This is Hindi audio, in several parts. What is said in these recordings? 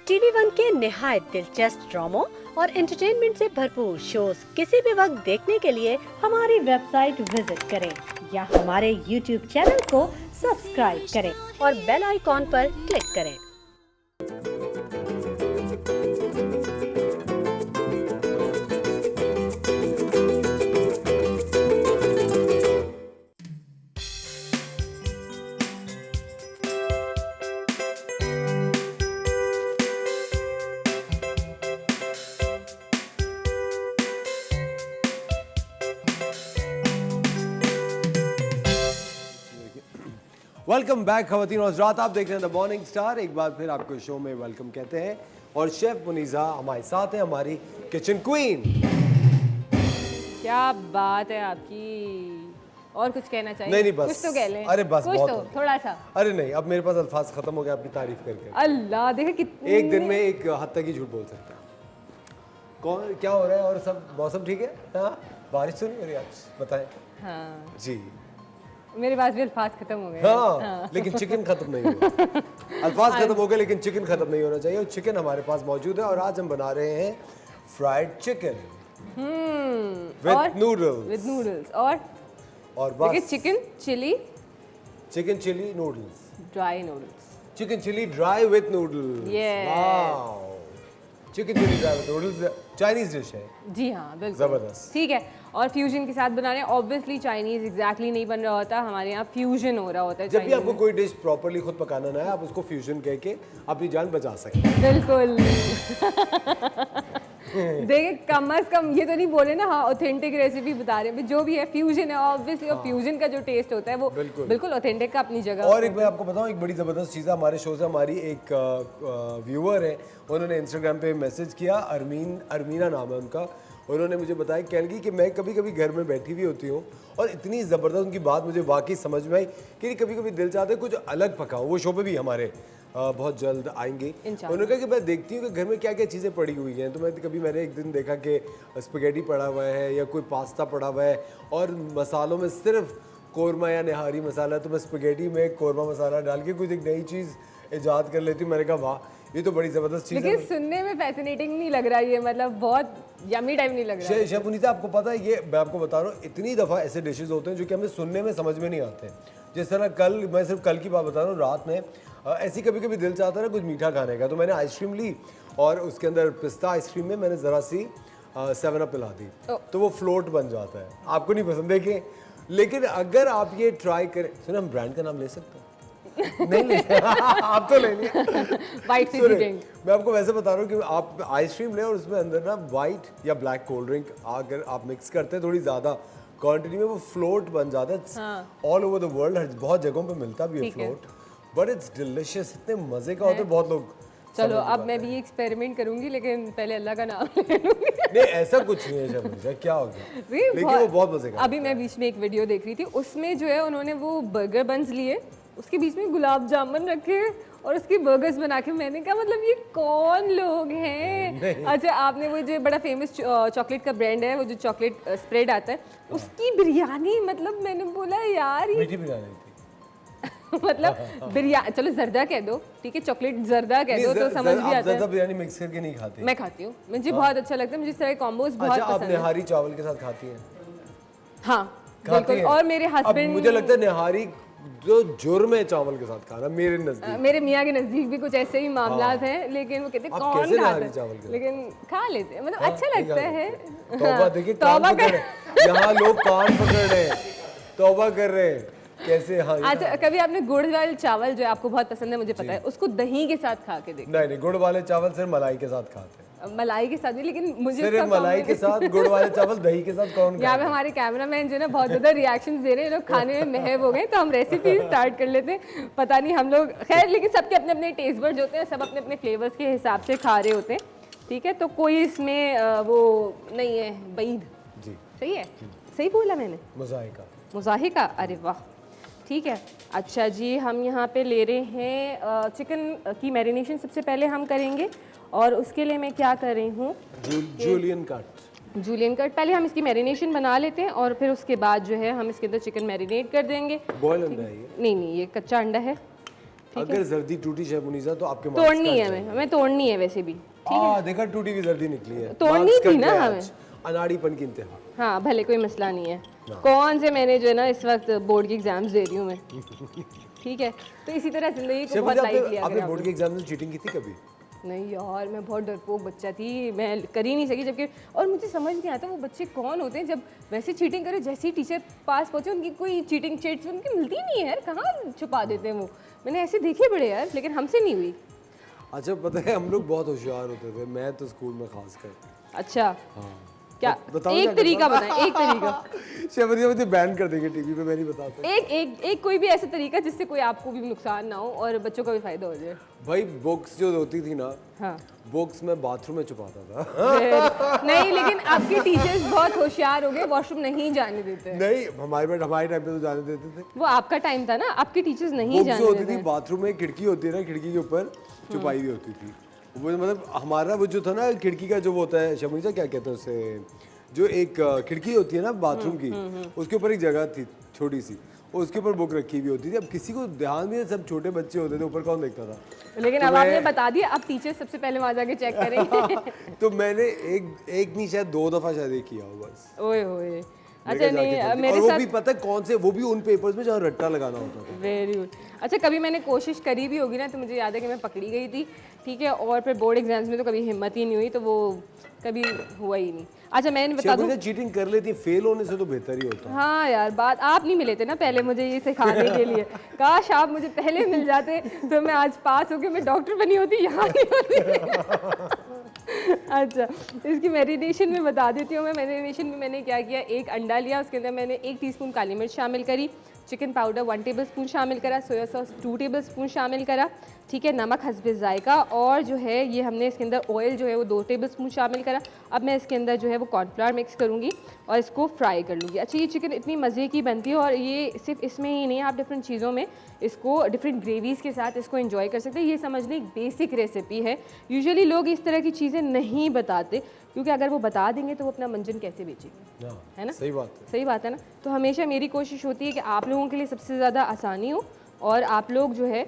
टीवी वन के निहायत दिलचस्प ड्रामों और एंटरटेनमेंट से भरपूर शोज किसी भी वक्त देखने के लिए हमारी वेबसाइट विजिट करें या हमारे यूट्यूब चैनल को सब्सक्राइब करें और बेल आइकॉन पर क्लिक करें। वेलकम बैक खवातीन और हज़रात, आप देख रहे हैं द मॉर्निंग स्टार। एक बार फिर आपको शो में वेलकम कहते हैं और शेफ मुनीज़ा हमारे साथ हैं, हमारी किचन क्वीन। क्या बात है आपकी। और कुछ कहना चाहिए? नहीं बस कुछ तो कह लें। अरे बस कुछ बहुत तो, थोड़ा सा। अरे नहीं, अब मेरे पास अल्फाज खत्म हो गए आपकी तारीफ करके। अल्लाह देखे कितने एक दिन में एक हद तक ही झूठ बोल सकता है। कौन क्या हो रहा है और सब मौसम ठीक है? हाँ, बारिश तो नहीं हो रही आज, बताएं। हाँ जी मेरे पास भी अल्फाज खत्म हो गए। हाँ, लेकिन चिकन खत्म नहीं हुआ। अल्फाज खत्म हो गए लेकिन चिकन खत्म नहीं होना चाहिए, और चिकन हमारे पास मौजूद है और आज हम बना रहे हैं फ्राइड चिकन विद नूडल्स और बस chicken chilli noodles, dry noodles. Chicken chilli dry with noodles. Yes. Chicken chilli dry with noodles Chinese dish है। जी हाँ बिल्कुल जबरदस्त। ठीक है। और फ्यूजन के साथ बना रहे हैं। ऑब्वियसली चाइनीज एग्जैक्टली नहीं बन रहा होता, हमारे यहाँ फ्यूजन हो रहा होता है। जब भी आपको कोई डिश प्रॉपर्ली खुद पकाना ना है, आप उसको फ्यूजन कह के अपनी जान बचा सकते हैं। बिल्कुल। देखिए कम से कम ये तो नहीं बोले ना, हाँ ऑथेंटिक रेसिपी बता रहे हैं, जो भी है फ्यूजन है ऑब्वियसली। और फ्यूजन का जो टेस्ट होता है वो बिल्कुल ऑथेंटिक का अपनी जगह। और एक मैं आपको बताऊं, एक बड़ी ज़बरदस्त चीज़ है हमारे शो से। हमारी एक व्यूअर है, उन्होंने इंस्टाग्राम पे मैसेज किया, अरमीना नाम है उनका। उन्होंने मुझे बताया, कह लगी कि मैं कभी कभी घर में बैठी हुई होती हूँ और इतनी ज़बरदस्त उनकी बात मुझे वाकई समझ में आई कि कभी कभी दिल चाहता है कुछ अलग पकाऊँ। वो शो पे भी हमारे बहुत जल्द आएंगी। उन्होंने कहा कि मैं देखती हूँ कि घर में क्या क्या चीज़ें पड़ी हुई हैं, तो मैंने एक दिन देखा कि स्पगेटी पड़ा हुआ है या कोई पास्ता पड़ा हुआ है और मसालों में सिर्फ कौरमा या निहारी मसाला, तो मैं स्पगेटी में कौरमा मसाला डाल के कुछ एक नई चीज़ ईजाद कर लेती हूँ। मैंने कहा वाह, ये तो बड़ी ज़बरदस्त चीज़ है। लेकिन सुनने में फैसिनेटिंग नहीं लग रहा है ये, मतलब बहुत यम्मी टाइप नहीं लग रहा है। शेफ मुनीज़ा, आपको पता है, ये मैं आपको बता रहा हूँ, इतनी दफ़ा ऐसे डिशेस होते हैं जो कि हमें सुनने में समझ में नहीं आते। जिस तरह मैं सिर्फ कल की बात बता रहा हूँ, रात में ऐसी कभी कभी दिल चाहता है ना कुछ मीठा खाने का, तो मैंने आइसक्रीम ली और उसके अंदर पिस्ता आइसक्रीम में मैंने ज़रा सी 7 अप पिला दी, तो वो फ्लोट बन जाता है। आपको नहीं पसंद देखिए, लेकिन अगर आप ये ट्राई करें। सुनो, हम ब्रांड का नाम ले सकते हैं? नहीं ले आप तो ले लिया। मैं आपको वैसे बता रहा हूँ कि आप आइसक्रीम लें और उसमें अंदर ना वाइट या ब्लैक कोल्ड ड्रिंक अगर आप मिक्स करते हैं थोड़ी ज़्यादा क्वांटिटी में, वो फ्लोट बन जाता है। ऑल ओवर द वर्ल्ड बहुत जगहों पे मिलता भी है फ्लोट, बट इट्स डिलिशियस, इतने मज़े का होता है। बहुत लोग चलो अब मैं भी एक्सपेरिमेंट करूंगी, लेकिन पहले अल्लाह का नाम ले लूंगी। नहीं ऐसा कुछ नहीं है, क्या हो गया, लेकिन वो बहुत मज़े का। अभी मैं बीच में एक वीडियो देख रही थी, उसमें जो है उन्होंने वो बर्गर बन्स लिए, उसके बीच में गुलाब जामुन रखे और उसकी बर्गर्स बना के, मैंने कहा मतलब ये कौन लोग हैं। अच्छा, आपने वो जो बड़ा फेमस चॉकलेट का ब्रांड है, वो जो चॉकलेट स्प्रेड आता है, उसकी बिरयानी, मतलब मैंने बोला यार ये मीठी बिरयानी थी। मतलब बिरयानी, चलो जर्दा कह दो, ठीक है, चॉकलेट जर्दा कह दो तो समझ भी आता है। जर्दा बिरयानी मिक्स करके नहीं खाती? मैं खाती हूँ, मुझे बहुत अच्छा लगता है, मुझे इस तरह के कॉम्बोज बहुत पसंद है। आप निहारी चावल के साथ खाती हैं? हाँ बिल्कुल। और मेरे हस्बैंड, मुझे लगता है निहारी जो जुर्म है चावल के साथ खाना, मेरे नजदीक, मेरे मियाँ के नजदीक भी कुछ ऐसे ही मामलात हैं, लेकिन वो कहते कौन खाता है, लेकिन खा लेते हैं, मतलब अच्छा लगता है। तौबा, देखिए कान पकड़ रहे हैं यहाँ लोग, कान पकड़ रहे हैं, तौबा कर रहे हैं कैसे। हाँ, अच्छा, कभी आपने गुड़ वाले चावल जो आपको बहुत पसंद है, मुझे पता है, उसको दही के साथ खा के देखो। नहीं, गुड़ वाले चावल सिर्फ मलाई के साथ खाते हैं। मलाई के साथ भी, लेकिन मुझे सिर्फ मलाई के साथ, गुड़ वाले चावल दही के साथ कौन? यहाँ पे हमारे कैमरामैन जो है ना बहुत ज़्यादा रिएक्शंस दे रहे हैं, लोग खाने में महव हो गए, तो हम रेसिपी स्टार्ट कर लेते हैं। पता नहीं हम लोग, खैर, लेकिन सबके अपने अपने टेस्ट बर्ड्स होते हैं, सब अपने अपने फ्लेवर्स के हिसाब से खा रहे होते हैं, ठीक है, तो कोई इसमें वो नहीं है बईद जी। सही है, सही बोला मैंने? मुज़ाहिका, अरे वाह, ठीक है। अच्छा जी, हम यहाँ पे ले रहे हैं चिकन की मैरिनेशन सबसे पहले हम करेंगे, और उसके लिए मैं क्या कर रही हूँ, जूलियन कट। पहले हम इसकी मैरिनेशन बना लेते हैं और फिर उसके बाद जो है हम इसके अंदर चिकन मैरिनेट कर देंगे। बॉयल अंडा है ये? नहीं, ये कच्चा अंडा है। अगर जर्दी टूटी शेफ मुनीसा तो आपके marks तोड़नी कट है हमें तोड़नी है वैसे भी। देखा टूटी हुई जर्दी निकली है, तोड़नी Marks थी कट ना गए हमें। आज। अनाड़ीपन की इंतहा। हाँ भले कोई मसला नहीं है। कौन से मैंने जो है ना इस वक्त बोर्ड की एग्जाम्स दे रही हूँ मैं। ठीक है, तो इसी तरह जिंदगी को शेफ बहुत मुनीसा, लाइट लिया आपने करें आप बोर्ड के एग्जाम में चीटिंग की थी कभी? नहीं यार, मैं बहुत डरपोक बच्चा थी, मैं कर ही नहीं सकी। जबकि और मुझे समझ नहीं आता वो बच्चे कौन होते हैं जब वैसे चीटिंग करे, जैसे ही टीचर पास पहुंचे उनकी कोई चीटिंग चिट्स उनकी मिलती नहीं है यार, कहाँ छुपा देते हैं वो। मैंने ऐसे देखे बड़े यार, लेकिन हमसे नहीं हुई। अच्छा पता है हम लोग बहुत होशियार होते थे, मैं तो स्कूल में खासकर। अच्छा हाँ क्या, बताओ एक क्या तरीका करता बताएं, एक तरीका। शेफ मुनीसा मुझे बैन कर देंगे टीवी पे, मैं नहीं बता सकता। एक कोई भी ऐसा तरीका जिससे कोई आपको भी नुकसान ना हो और बच्चों का भी फायदा हो जाए। भाई बुक्स जो होती थी ना, हाँ बुक्स में बाथरूम में छुपाता था। नहीं, लेकिन आपके टीचर्स बहुत होशियार हो गए, वॉशरूम नहीं जाने देते। नहीं हमारे टाइम पे तो जाने देते थे। वो आपका टाइम था ना, आपके टीचर्स नहीं बुक्स जाने जो होती देते। थी बाथरूम में खिड़की होती है ना, खिड़की के ऊपर छुपाई हुई होती थी वो, मतलब हमारा वो जो था ना खिड़की का जो वो होता है, शमुनीसा क्या कहते हैं उसे, जो एक खिड़की होती है ना बाथरूम की, उसके ऊपर एक जगह थी छोटी सी, उसके ऊपर बुक रखी हुई होती थी। अब किसी को ध्यान भी नहीं, सब छोटे बच्चे होते थे, ऊपर कौन देखता था। लेकिन तो अब आपने बता दिया, अब टीचर सबसे पहले वहां जाके चेक करेंगे। तो मैंने एक नहीं शायद 2 दफा शायद एक किया हो बस। ओए होए, अच्छा लेके नहीं जाके मेरे और वो साथ भी पता है कौन से, वो भी उन पेपर्स में जहाँ रट्टा लगाना होता था। Very good. अच्छा कभी मैंने कोशिश करी भी होगी ना, तो मुझे याद है कि मैं पकड़ी गई थी, ठीक है, और फिर बोर्ड एग्जाम्स में तो कभी हिम्मत ही नहीं हुई, तो वो कभी हुआ ही नहीं। अच्छा मैंने बता दूं, चीटिंग कर लेती है, फेल होने से तो बेहतर ही होता है। हाँ यार, बात आप नहीं मिले थे ना पहले मुझे ये सिखाने के लिए। काश आप मुझे पहले मिल जाते तो मैं आज पास होके मैं डॉक्टर बनी होती, यहाँ नहीं होती। अच्छा इसकी मैरिनेशन में बता देती हूँ मैं। मैरिनेशन में मैंने क्या किया, एक अंडा लिया, उसके अंदर मैंने 1 टीस्पून काली मिर्च शामिल करी, चिकन पाउडर 1 टेबलस्पून शामिल करा, सोया सॉस 2 टेबलस्पून शामिल करा, ठीक है, नमक हस्बे जायका, और जो है ये हमने इसके अंदर ऑयल जो है वो 2 टेबलस्पून शामिल करा। अब मैं इसके अंदर जो है वो कॉर्नफ्लावर मिक्स करूँगी और इसको फ्राई कर लूँगी। अच्छा ये चिकन इतनी मज़े की बनती है, और ये सिर्फ इसमें ही नहीं, आप डिफरेंट चीज़ों में इसको डिफरेंट ग्रेवीज़ के साथ इसको एंजॉय कर सकते हैं। ये समझने एक बेसिक रेसिपी है। यूजुअली लोग इस तरह की चीज़ें नहीं बताते, क्योंकि अगर वो बता देंगे तो वो अपना मंजन कैसे बेचेंगे, है ना। सही बात है। सही बात है ना। तो हमेशा मेरी कोशिश होती है कि आप लोगों के लिए सबसे ज़्यादा आसानी हो, और आप लोग जो है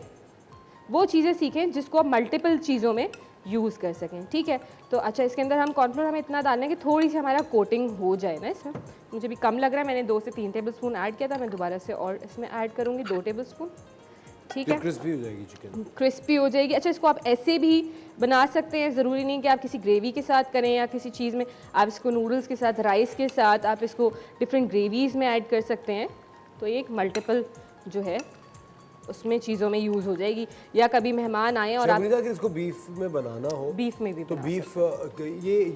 वो चीज़ें सीखें जिसको आप मल्टीपल चीज़ों में यूज़ कर सकें, ठीक है। तो अच्छा इसके अंदर हम कॉर्नफ्लोर हमें इतना डालना है कि थोड़ी सी हमारा कोटिंग हो जाए ना इसमें। मुझे भी कम लग रहा है, मैंने 2 से 3 टेबलस्पून ऐड किया था, मैं दोबारा से और इसमें ऐड करूँगी 2 टेबलस्पून, ठीक है। क्रिस्पी हो जाएगी चिकन। क्रिस्पी हो जाएगी। अच्छा इसको आप ऐसे भी बना सकते हैं, ज़रूरी नहीं कि आप किसी ग्रेवी के साथ करें या किसी चीज़ में, आप इसको नूडल्स के साथ, राइस के साथ, आप इसको डिफरेंट ग्रेवीज़ में ऐड कर सकते हैं। तो एक मल्टीपल जो है उसमें चीज़ों में यूज़ हो जाएगी। या कभी मेहमान आए और आप शर्मिला कि इसको बीफ में बनाना हो, बीफ में भी तो बना बीफ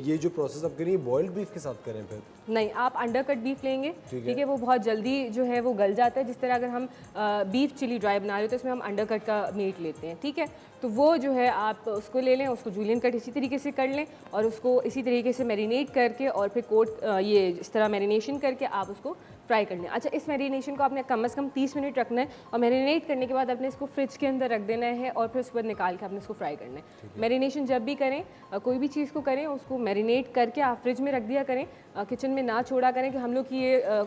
ये जो प्रोसेस आप करें, बॉइल्ड बीफ के साथ करें फिर? नहीं, आप अंडरकट बीफ लेंगे, ठीक है, वो बहुत जल्दी जो है वो गल जाता है। जिस तरह अगर हम बीफ चिली ड्राई बना रहे हो तो इसमें हम अंडरकट का मीट लेते हैं, ठीक है। तो वो जो है आप उसको ले लें, उसको जूलियन कट इसी तरीके से कर लें, और उसको इसी तरीके से मैरिनेट करके और फिर ये इस तरह मैरिनेशन करके आप उसको फ्राई कर लें। अच्छा इस मैरिनेशन को आपने कम से कम 30 मिनट रखना है, और मैरिनेट करने के बाद आपने इसको फ्रिज के अंदर रख देना है, और फिर उसके बाद निकाल के आपने इसको फ्राई करना है। मैरिनेशन जब भी करें, कोई भी चीज़ को करें, उसको मैरिनेट करके आप फ्रिज में रख दिया करें, किचन में ना छोड़ा करें। कि हम लोग की ये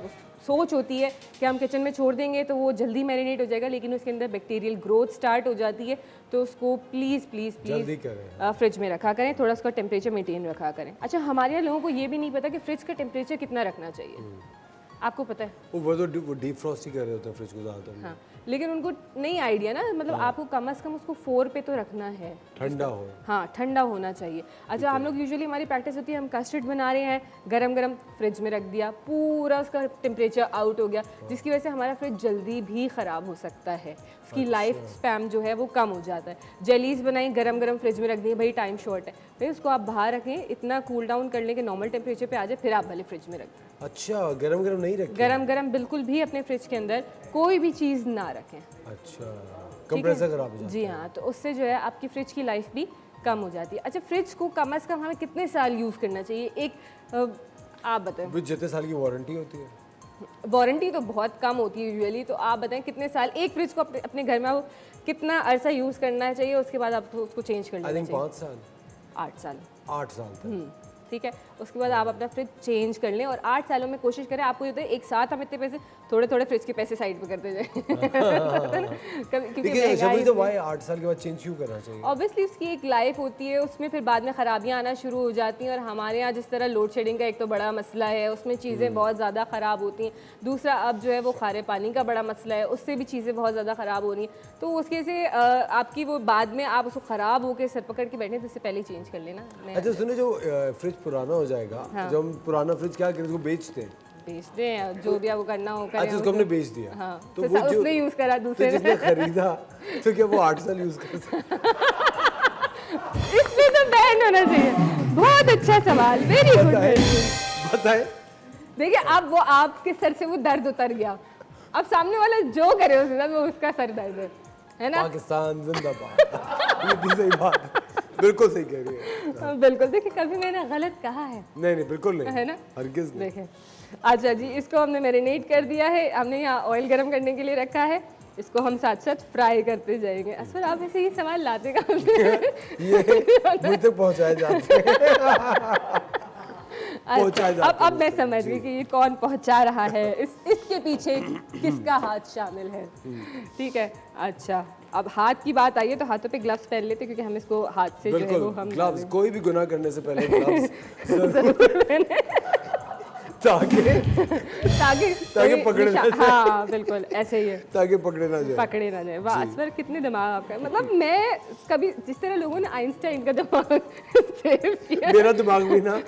सोच होती है कि हम किचन में छोड़ देंगे तो वो जल्दी मैरिनेट हो जाएगा, लेकिन उसके अंदर बैक्टीरियल ग्रोथ स्टार्ट हो जाती है। तो उसको प्लीज़ प्लीज़ जल्दी प्लीज़ करें। फ्रिज में रखा करें, थोड़ा उसका टेम्परेचर मेंटेन रखा करें। अच्छा हमारे यहाँ लोगों को ये भी नहीं पता कि फ्रिज का टेम्परेचर कितना रखना चाहिए, आपको पता है? वो तो वो डीप फ्रॉस्ट ही कर रहे होते हैं फ्रिज को ज़्यादातर। हाँ, लेकिन उनको नहीं आइडिया ना, मतलब आपको कम से कम उसको 4 पे तो रखना है, ठंडा हो। हाँ ठंडा होना चाहिए। अच्छा हम लोग यूजुअली हमारी प्रैक्टिस होती है, हम कस्टर्ड बना रहे हैं, गरम गरम फ्रिज में रख दिया, पूरा उसका टेम्परेचर आउट हो गया, जिसकी वजह से हमारा फ्रिज जल्दी भी ख़राब हो सकता है, उसकी लाइफ स्पैम जो है वो कम हो जाता है। जेलीज बनाई, गरम गरम फ्रिज में रख दी, भाई टाइम शॉर्ट है, फिर उसको आप बाहर रखें, इतना कूल डाउन कर लें कि नॉर्मल टेम्परेचर पे आ जाए, फिर आप भले फ्रिज में रखें। अच्छा गरम गरम नहीं रखें? गरम गरम बिल्कुल भी अपने फ्रिज के अंदर कोई भी चीज़ ना रखें। अच्छा कंप्रेसर खराब हो जाता है। जी हाँ, तो उससे जो है आपकी फ्रिज की लाइफ भी कम हो जाती है। अच्छा फ्रिज को कम से कम हमें कितने साल यूज़ करना चाहिए, एक आप बताएं। जितने साल की वारंटी होती है? वारंटी तो बहुत कम होती है यूजुअली, तो आप बताएं कितने साल एक फ्रिज को अपने घर में आप कितना अरसा यूज़ करना चाहिए, उसके बाद आप तो उसको चेंज कर लेना चाहिए। 5 साल 8 साल 8 साल तक। ठीक है। उसके बाद आप अपना फ्रिज चेंज कर लें और 8 सालों में कोशिश करें, आपको ये होता है एक साथ हम इतने पैसे थोड़े थोड़े फ्रिज के पैसे साइड पे करते जाए क्योंकि लेकिन शबरी तो भाई 8 साल के बाद चेंज क्यों करना चाहिए? ऑब्वियसली उसकी एक लाइफ होती है, उसमें फिर बाद में खराबियां आना शुरू हो जाती हैं। और हमारे यहाँ जिस तरह लोड शेडिंग का एक तो बड़ा मसला है, उसमें चीज़ें बहुत ज़्यादा ख़राब होती हैं। दूसरा अब जो है वो खारे पानी का बड़ा मसला है, उससे भी चीज़ें बहुत ज़्यादा ख़राब हो रही हैं। तो उसके से आपकी वो बाद में आप उसको ख़राब होकर सर पकड़ के बैठे तो उससे पहले चेंज कर लेना। अच्छा सुनो, जो फ्रिज पुराना हो जाएगा, जब हम पुराना फ्रिज क्या करें, उसको बेचते हैं, बेचते हैं, जो भी आपको करना हो करें। अच्छा उसको हमने बेच दिया, हाँ, तो तो वो जो उसने यूज़ करा तो दूसरे जिसने खरीदा तो क्या वो 8 साल यूज कर सकता? इसमें तो बैन होना चाहिए। बहुत अच्छा सवाल, वेरी गुड। बताए। देखिए अब वो आपके सर से वो दर्द उतर गया, अब सामने वाला जो करे उसके साथ वो उसका सर दर्द है ना। पाकिस्तान जिंदाबाद। ये भी सही बात है, बिल्कुल सही कह रही है। हाँ, बिल्कुल। देखिए कभी मैंने गलत कहा है? नहीं नहीं बिल्कुल नहीं, है ना। हरगिज नहीं। देखें, अच्छा जी, इसको हमने मैरिनेट कर दिया है, हमने यहाँ ऑयल गरम करने के लिए रखा है, इसको हम साथ साथ फ्राई करते जाएंगे। असर आप ऐसे ही सवाल लाते कहाँ से? ये मुझ तक पहुंचाए जाते हैं। अब मैं समझ गई कि ये कौन पहुंचा रहा है, इसके पीछे किसका हाथ शामिल है। ठीक है। अच्छा अब हाथ की बात आई है तो हाथों पे ग्लव्स पहन लेते क्योंकि हम इसको हाथ से जो है वो हम ग्लव्स, कोई भी गुनाह करने से पहले ग्लव्स ताकि पकड़े ना जाए। हाँ बिल्कुल ऐसे ही है, ताकि पकड़े ना जाए। पकड़े ना जाए। वाह असवर, कितने दिमाग आपका। मतलब मैं कभी जिस तरह लोगों ने आइंस्टाइन का दिमाग सेव किया, मेरा दिमाग भी ना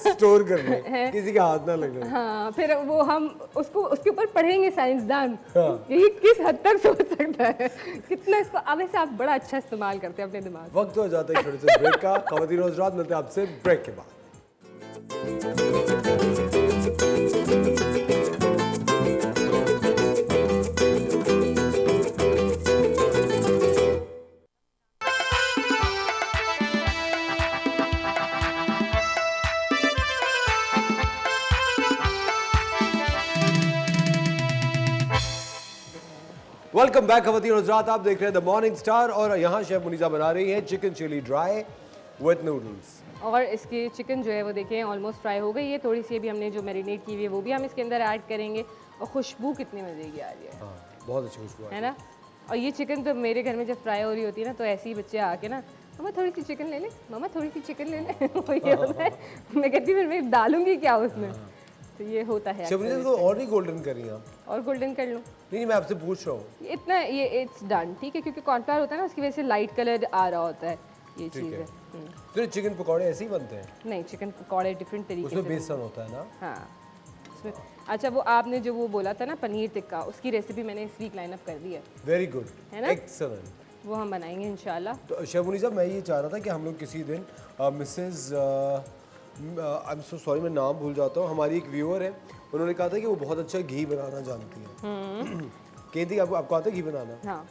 स्टोर करना है, किसी के हाथ ना लगे। हाँ फिर वो हम उसको उसके ऊपर पढ़ेंगे साइंसदान, हाँ। ये किस हद तक सोच सकता है, कितना इसको। अब वैसे आप बड़ा अच्छा इस्तेमाल करते हैं अपने दिमाग। वक्त हो जाता है छोटे से ब्रेक का। खवातीन और हज़रात, मिलते हैं आपसे ब्रेक के बाद। वेलकम बैक खवातीन और हज़रात, आप देख रहे हैं द मॉर्निंग स्टार और यहाँ शेफ मुनीसा बना रही है chicken chilli dry with noodles. और इसकी चिकन जो है वो देखें ऑलमोस्ट फ्राई हो गई है, थोड़ी सी अभी हमने जो मैरिनेट की हुई है वो भी हम इसके अंदर ऐड करेंगे। और खुशबू कितनी मजे की आ रही है, हाँ बहुत अच्छी खुशबू है ना। और ये चिकन तो मेरे घर में जब फ्राई हो रही होती है ना, तो ऐसे ही बच्चे आके ना, मम्मा थोड़ी सी चिकन ले ले, मम्मा थोड़ी सी चिकन ले ले। वो ये होता है, मैं कहती हूँ फिर मैं डालूंगी क्या उसमें। तो ये होता है। शबरी तो और नहीं गोल्डन कर रही हैं आप? और गोल्डन कर लूँ? नहीं मैं आपसे पूछ रहा हूँ। इतना ये इट्स डन, ठीक है, क्योंकि कॉर्नफ्लावर होता है ना उसकी वजह से लाइट कलर आ रहा होता है, ये चीज़ है। तो चिकन पकौड़े ऐसे ही बनते हैं? नहीं, चिकन पकौड़े डिफरेंट तरीके से। उसमें बेसन होता है ना? हाँ उसमें। अच्छा वो आपने जो वो बोला था ना पनीर टिक्का, उसकी रेसिपी मैंने इस वीक लाइन अप कर दी है। वेरी गुड, है ना? एक्सीलेंट। वो हम बनाएंगे इंशाल्लाह। तो शेफ मुनीसा, मैं ये चाह रहा था कि हम लोग किसी दिन Mrs I am so sorry मैं नाम भूल जाता हूँ, हमारी एक व्यूअर है, उन्होंने कहा था कि वो बहुत अच्छा घी बनाना जानती है। कहती आपको आता है घी बनाना? हाँ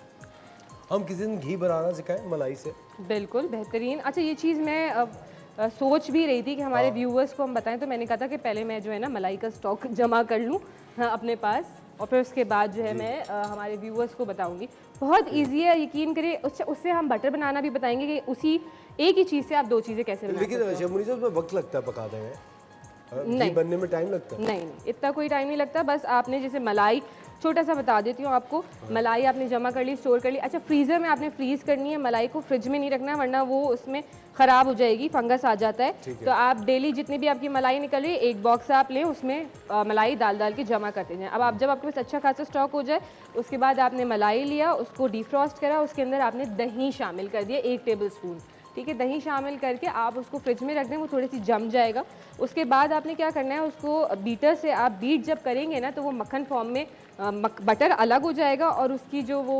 हम किसी दिन घी बनाना सिखाएं मलाई से? बिल्कुल बेहतरीन। अच्छा ये चीज़ मैं अब सोच भी रही थी कि हमारे व्यूअर्स को हम बताएं, तो मैंने कहा था कि पहले मैं जो है ना मलाई का स्टॉक जमा कर लूँ अपने पास, और फिर उसके बाद जो है मैं हमारे व्यूअर्स को बताऊंगी। बहुत इजी है, यकीन करिए। उससे हम बटर बनाना भी बताएंगे कि उसी एक ही चीज़ से आप दो चीज़ें कैसे बना सकते हो। लेकिन शेफ मुनीसा उसमें वक्त लगता है पकाने में, घी बनने में टाइम लगता है? नहीं इतना कोई टाइम नहीं लगता। बस आपने जैसे मलाई, छोटा सा बता देती हूँ आपको, मलाई आपने जमा कर ली, स्टोर कर ली। अच्छा फ्रीज़र में आपने फ्रीज करनी है मलाई को, फ्रिज में नहीं रखना है वरना वो उसमें ख़राब हो जाएगी, फंगस आ जाता है। तो आप डेली जितनी भी आपकी मलाई निकल रही है, एक बॉक्स आप लें, उसमें मलाई डाल के जमा करते जाएं। अब जब आपके पास अच्छा खासा स्टॉक हो जाए, उसके बाद आपने मलाई लिया, उसको डिफ्रॉस्ट करा, उसके अंदर आपने दही शामिल कर दिया 1 टेबल स्पून, ठीक है। दही शामिल करके आप उसको फ्रिज में रख दें, वो थोड़ी सी जम जाएगा। उसके बाद आपने क्या करना है, उसको बीटर से आप बीट जब करेंगे ना, तो वो मक्खन फॉर्म में बटर अलग हो जाएगा और उसकी जो वो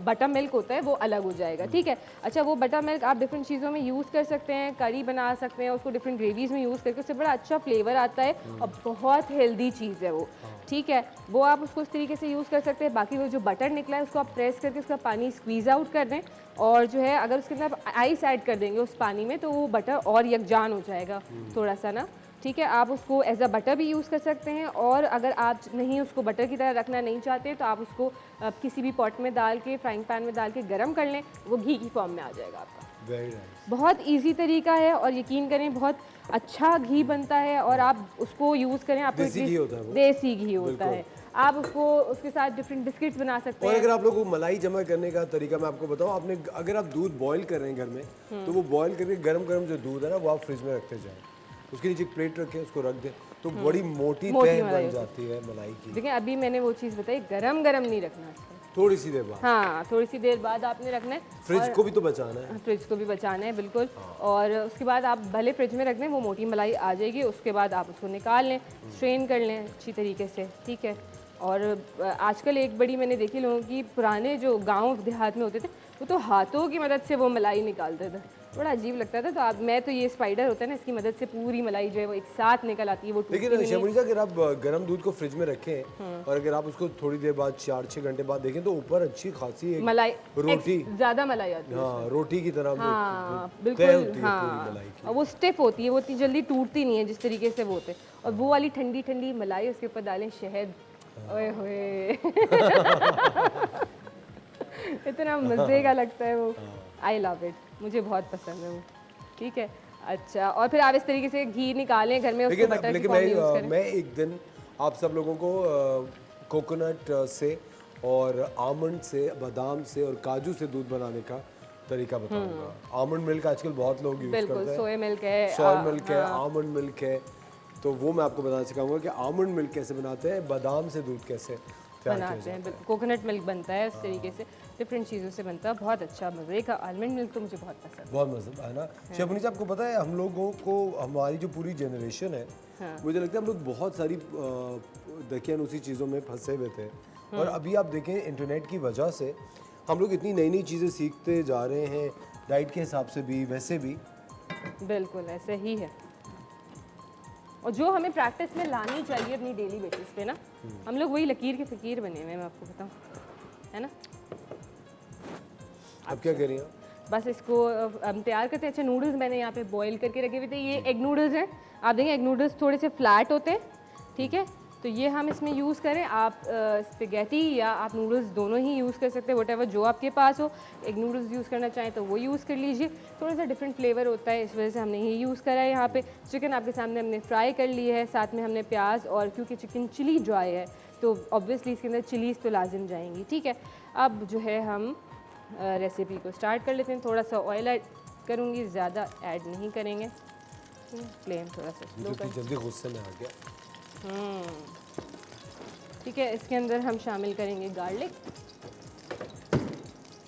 बटर मिल्क होता है वो अलग हो जाएगा, ठीक है। अच्छा वो बटर मिल्क आप डिफरेंट चीज़ों में यूज़ कर सकते हैं, करी बना सकते हैं, उसको डिफरेंट ग्रेवीज़ में यूज़ करके उससे बड़ा अच्छा फ्लेवर आता है और बहुत हेल्दी चीज़ है वो, ठीक है। वो आप उसको इस तरीके से यूज़ कर सकते हैं। बाकी वो जो बटर निकला है उसको आप प्रेस करके उसका पानी स्क्वीज़ आउट कर दें, और जो है अगर उसके अंदर आप आइस ऐड कर देंगे उस पानी में, तो वो बटर और यकजान हो जाएगा थोड़ा सा ना, ठीक है। आप उसको एज अ बटर भी यूज़ कर सकते हैं, और अगर आप नहीं उसको बटर की तरह रखना नहीं चाहते तो आप उसको किसी भी पॉट में डाल के, फ्राइंग पैन में डाल के गर्म कर लें, वो घी की फॉर्म में आ जाएगा आपका। Very nice. बहुत इजी तरीका है और यकीन करें बहुत अच्छा घी बनता है और आप उसको यूज़ करें आपको देसी घी होता है वो? देसी घी होता है। आप उसको उसके साथ डिफरेंट बिस्किट्स बना सकते और हैं। अगर आप लोगों को मलाई जमा करने का तरीका मैं आपको बताऊं, आपने अगर आप दूध बॉईल कर रहे हैं घर में तो वो बॉईल करके गरम गरम जो दूध है ना वो आप फ्रिज में रखते जाएं, उसके नीचे एक प्लेट रखें, उसको रख दें तो बड़ी मोटी तह मलाई बन जाती है मलाई की। देखिए अभी मैंने वो चीज़ बताई, गरम गरम नहीं रखना इसको। थोड़ी सी देर बाद हाँ, थोड़ी सी देर बाद आपने रखना है। फ्रिज को भी तो बचाना है। फ्रिज को भी बचाना है बिल्कुल। और उसके बाद आप भले फ्रिज में रख दें, वो मोटी मलाई आ जाएगी। उसके बाद आप उसको निकाल लें, स्ट्रेन कर लें अच्छी तरीके से, ठीक है। और आजकल एक बड़ी मैंने देखी लोगों की, पुराने जो गांव देहात में होते थे वो तो हाथों की मदद से वो मलाई निकालते थे, बड़ा अजीब लगता था। तो आप मैं तो ये स्पाइडर होता है ना, इसकी मदद से पूरी मलाई जो है वो एक साथ निकल आती है, वो टूटती लेकिन भी नहीं। शमुनी, अगर आप गर्म दूध को फ्रिज में रखें और अगर आप उसको थोड़ी देर बाद 4-6 घंटे बाद देखें तो ऊपर अच्छी खासी एक मलाई रोटी, ज़्यादा मलाई आती है। हाँ रोटी की तरह हाँ तय बिल्कुल, होती है पूरी हाँ। मलाई की। और वो स्टिफ होती है, वो इतनी जल्दी टूटती नहीं है जिस तरीके से वो होते। और वो वाली ठंडी ठंडी मलाई, उसके ऊपर डालें शहद, ओए होए इतना मज़े का लगता है वो। आई लव इट, मुझे बहुत पसंद है वो, ठीक है। अच्छा, और फिर आप इस तरीके से घी निकालें घर में, उसको बटर की फॉर्म में यूज़ करें। मैं एक दिन आप सब लोगों को कोकोनट से और आमंड से, बादाम से और काजू से दूध बनाने का तरीका बताऊंगा। आमंड मिल्क आजकल बहुत लोग यूज बिल्कुल, करते हैं, सोया मिल्क है, सोया मिल्क है, आमंड मिल्क है, तो वो मैं आपको बताना सिखाऊंगा कि आमंड मिल्क कैसे बनाते हैं, बादाम से दूध कैसे तैयार किया बनाते जाता है। हैं। कोकोनट मिल्क बनता है उस तरीके से, डिफरेंट चीज़ों से बनता है, बहुत अच्छा मज़े का। आलमंड मिल्क तो मुझे बहुत पसंद है। बहुत मजा है ना। शबनी जी, आपको पता है हम लोगों को, हमारी जो पूरी जनरेशन है, मुझे लगता है हम लोग बहुत सारी दकियानुसी चीज़ों में फंसे हुए थे। और अभी आप देखें इंटरनेट की वजह से हम लोग इतनी नई नई चीज़ें सीखते जा रहे हैं, डाइट के हिसाब से भी, वैसे भी। बिल्कुल ऐसे ही है। और जो हमें प्रैक्टिस में लानी चाहिए अपनी डेली बेसिस पे ना, हम लोग वही लकीर के फ़कीर बने हुए हैं, मैं आपको बताऊं, है ना। अब क्या करें आप? बस इसको हम तैयार करते हैं। अच्छा, नूडल्स मैंने यहाँ पे बॉईल करके रखे हुए थे, ये एग नूडल्स हैं। आप देखें एग नूडल्स थोड़े से फ्लैट होते हैं, ठीक है। तो ये हम इसमें यूज़ करें, आप स्पेगेटी या आप नूडल्स दोनों ही यूज़ कर सकते हैं, वटेवर जो आपके पास हो। एग नूडल्स यूज़ करना चाहें तो वो यूज़ कर लीजिए, थोड़ा सा डिफरेंट फ्लेवर होता है, इस वजह से हमने ये यूज़ करा है। यहाँ पे चिकन आपके सामने हमने फ्राई कर ली है, साथ में हमने प्याज, और क्योंकि चिकन चिली ड्राई है तो ऑब्वियसली इसके अंदर चिलीज़ तो लाजिम जाएंगी, ठीक है। अब जो है हम रेसिपी को स्टार्ट कर लेते हैं। थोड़ा सा ऑयल ऐड करूँगी, ज़्यादा ऐड नहीं करेंगे, फ्लेम थोड़ा सा स्लो कर। जल्दी गुस्से में आ गया। ठीक है, इसके अंदर हम शामिल करेंगे गार्लिक।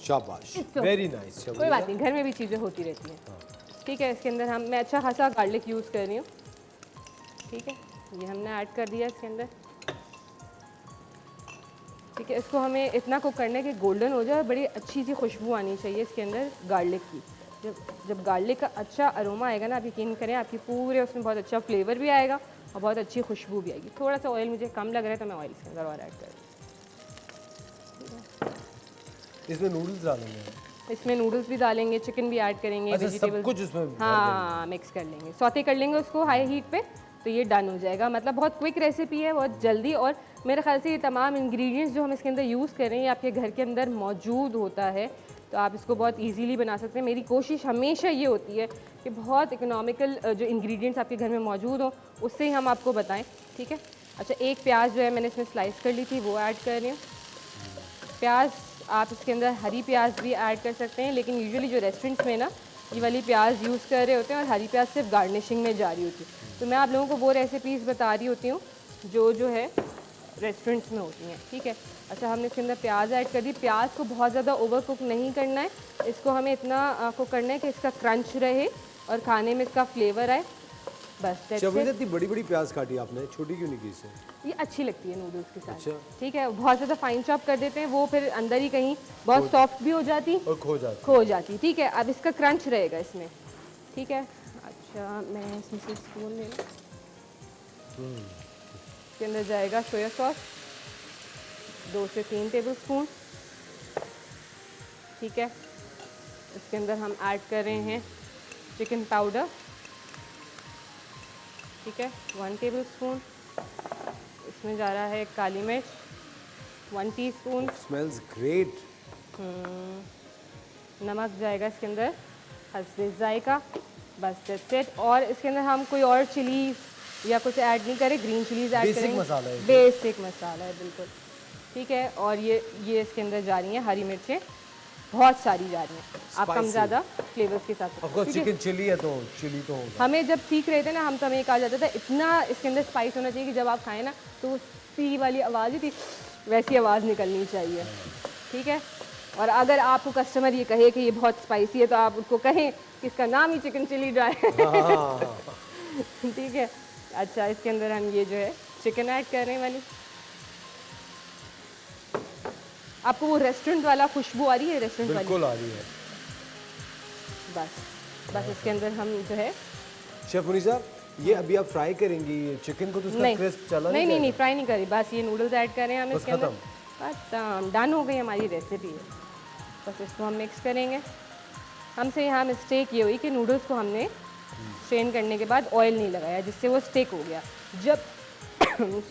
शाबाश, It's okay. Very nice. कोई बात नहीं, घर में भी चीज़ें होती रहती हैं, ठीक है। इसके अंदर मैं अच्छा खासा गार्लिक यूज़ कर रही हूँ, ठीक है। ये हमने ऐड कर दिया इसके अंदर, ठीक है। इसको हमें इतना कुक करना है कि गोल्डन हो जाए और बड़ी अच्छी सी खुशबू आनी चाहिए इसके अंदर गार्लिक की। जब गार्लिक का अच्छा अरोमा आएगा ना, आप यकीन करें आपकी पूरे उसमें बहुत अच्छा फ्लेवर भी आएगा और बहुत अच्छी खुशबू भी आएगी। थोड़ा सा ऑयल मुझे कम लग रहा है तो मैं ऑयल इसके अंदर और ऐड कर रही हूँ। इसमें नूडल्स डालेंगे, इसमें नूडल्स भी डालेंगे, चिकन भी ऐड करेंगे, अच्छा सब वेजिटेबल्स कुछ इसमें। हाँ मिक्स कर लेंगे, सौते कर लेंगे उसको हाई हीट पे, तो ये डन हो जाएगा। मतलब बहुत क्विक रेसिपी है, बहुत जल्दी। और मेरे ख्याल से ये तमाम इंग्रेडिएंट्स जो हम इसके अंदर यूज़ कर रहे हैं ये आपके घर के अंदर मौजूद होता है, तो आप इसको बहुत इजीली बना सकते हैं। मेरी कोशिश हमेशा ये होती है कि बहुत इकोनॉमिकल जो इंग्रेडिएंट्स आपके घर में मौजूद हो उससे ही हम आपको बताएं, ठीक है। अच्छा, एक प्याज जो है मैंने इसमें स्लाइस कर ली थी, वो ऐड कर रही हूँ। प्याज आप इसके अंदर हरी प्याज भी ऐड कर सकते हैं, लेकिन यूजुअली जो रेस्टोरेंट्स में ना ये वाली प्याज यूज़ कर रहे होते हैं और हरी प्याज सिर्फ गार्निशिंग में जा रही होती है। तो मैं आप लोगों को वो रेसिपीज़ बता रही होती हूँ जो है रेस्टोरेंट्स में होती हैं, ठीक है। अच्छा, हमने इसके अंदर प्याज ऐड कर दी। प्याज को बहुत ज़्यादा ओवर कुक नहीं करना है, इसको हमें इतना कुक करना है कि इसका क्रंच रहे और खाने में इसका फ्लेवर आए, बस। शबीर, इतनी बड़ी बड़ी प्याज काटी आपने, छोटी क्यों नहीं की इसे? ये अच्छी लगती है नूडल्स के साथ, अच्छा। ठीक है। बहुत ज़्यादा फाइन चॉप कर देते हैं, वो फिर अंदर ही कहीं बहुत सॉफ्ट भी हो जाती, और खो जाती। ठीक है। अब इसका क्रंच रहेगा इसमें, ठीक है। अच्छा, मैं इसमें से स्पून ले लूँ, इसके अंदर जाएगा सोया सॉस 2 से 3 टेबल स्पून, ठीक है। इसके अंदर हम ऐड कर रहे हैं चिकन पाउडर, ठीक है, 1 टेबल स्पून। इसमें जा रहा है काली मिर्च 1 टीस्पून। Smells great. नमक जाएगा इसके अंदर हस्बे जायका, बस दैट्स इट। और इसके अंदर हम कोई और चिली या कुछ ऐड नहीं करें, ग्रीन चिलीज ऐड Basic करेंगे। मसाला है ये। बेसिक मसाला है बिल्कुल, ठीक है। और ये इसके अंदर जा रही हैं हरी मिर्चें, बहुत सारी जा रही हैं, आप कम Spicy। ज़्यादा फ्लेवर्स के साथ। ऑफ कोर्स क्योंकि चिकन चिली है तो चिली तो होगा। हमें जब सीख रहे थे ना, हम तो हमें कहा जाता था इतना इसके अंदर स्पाइस होना चाहिए कि जब आप खाएं ना तो वो सी वाली आवाज़ ही थी, वैसी आवाज़ निकलनी चाहिए, ठीक है। और अगर आपको कस्टमर ये कहे कि ये बहुत स्पाइसी है तो आप उसको कहें कि इसका नाम ही चिकन चिली ड्राई है, हाँ। ठीक है। अच्छा, इसके अंदर हम ये जो है चिकन ऐड कर रहे हैं वाली। आपको वो रेस्टोरेंट वाला खुशबू आ रही है, रेस्टोरेंट वाली? बिल्कुल आ रही है। बस इसके अंदर हम जो है शेफ मुनीसा, ये अभी आप फ्राई करेंगी चिकन को तो उसका नहीं क्रिस्प चला नहीं नहीं जाएगा? फ्राई नहीं करी, बस ये नूडल्स ऐड कर रहे हैं हम बस इसके अंदर। खत्म? खत्म, डन हो गई हमारी रेसिपी। बस इसको हम मिक्स करेंगे। हमसे यहाँ मिस्टेक ये हुई कि नूडल्स को हमने स्ट्रेन करने के बाद ऑयल नहीं लगाया, जिससे वो स्टेक हो गया। जब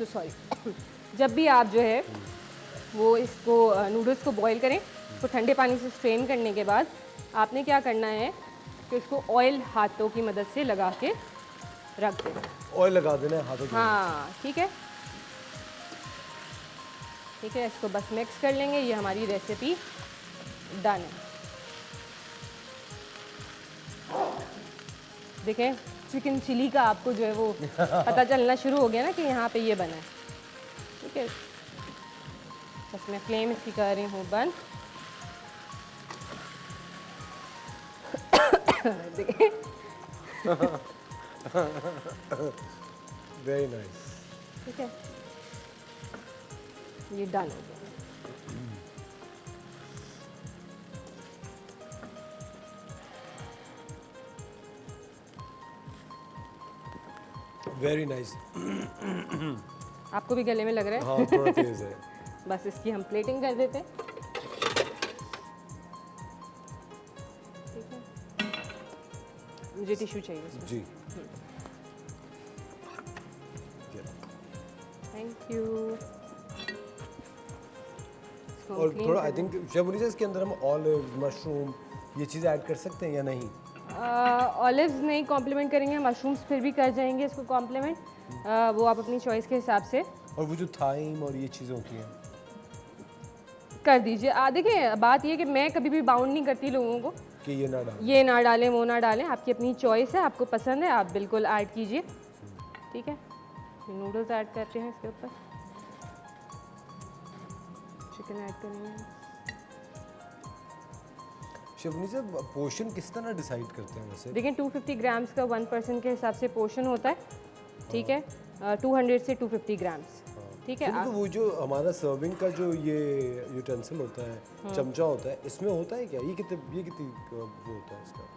सॉरी जब भी आप जो है वो इसको नूडल्स को बॉईल करें तो ठंडे पानी से स्ट्रेन करने के बाद आपने क्या करना है कि उसको ऑयल हाथों की मदद से लगा के रख देना। ऑयल लगा देना है हाथों पे। हाँ ठीक है, ठीक है। इसको बस मिक्स कर लेंगे, ये हमारी रेसिपी डन है। देखें चिकन चिली का आपको जो है वो पता चलना शुरू हो गया ना कि यहाँ पे ये बना है, ठीक है। बस मैं फ्लेम इसकी कर रही हूँ बंद। देखें वेरी नाइस। ठीक है, ये डन हो गया। Very nice. आपको भी गले में लग रहा है? हाँ थोड़ा तेज है। बस इसकी हम प्लेटिंग कर देते हैं, ठीक है। मुझे टिश्यू चाहिए इसमें। जी थैंक यू। और थोड़ा आई थिंक शेफ मुनीसा इसके अंदर हम ऑलिव्स, मशरूम ये चीज़ ऐड कर सकते हैं या नहीं? ऑलिव्स नहीं कॉम्प्लीमेंट करेंगे, मशरूम्स फिर भी कर जाएंगे इसको कॉम्प्लीमेंट, वो आप अपनी चॉइस के हिसाब से और वो जो थाइम और ये चीज़ें होती हैं कर दीजिए। देखिए बात ये कि मैं कभी भी बाउंड नहीं करती लोगों को कि ये ना डालें। ये ना डालें वो ना डालें, आपकी अपनी चॉइस है, आपको पसंद है आप बिल्कुल ऐड कीजिए, ठीक है। नूडल्स ऐड करते हैं इसके ऊपर, चिकन ऐड करेंगे। शेफ मुनीसा पोर्शन किस तरह डिसाइड करते हैं वैसे? देखिए 250 ग्राम्स का 1 पर्सन के हिसाब से पोर्शन होता है, ठीक है। 200 से 250 ग्राम्स, ठीक है। तो वो जो हमारा सर्विंग का जो ये यूटेंसिल होता है, चमचा होता है, इसमें होता है क्या? ये कितनी वो होता है इसका?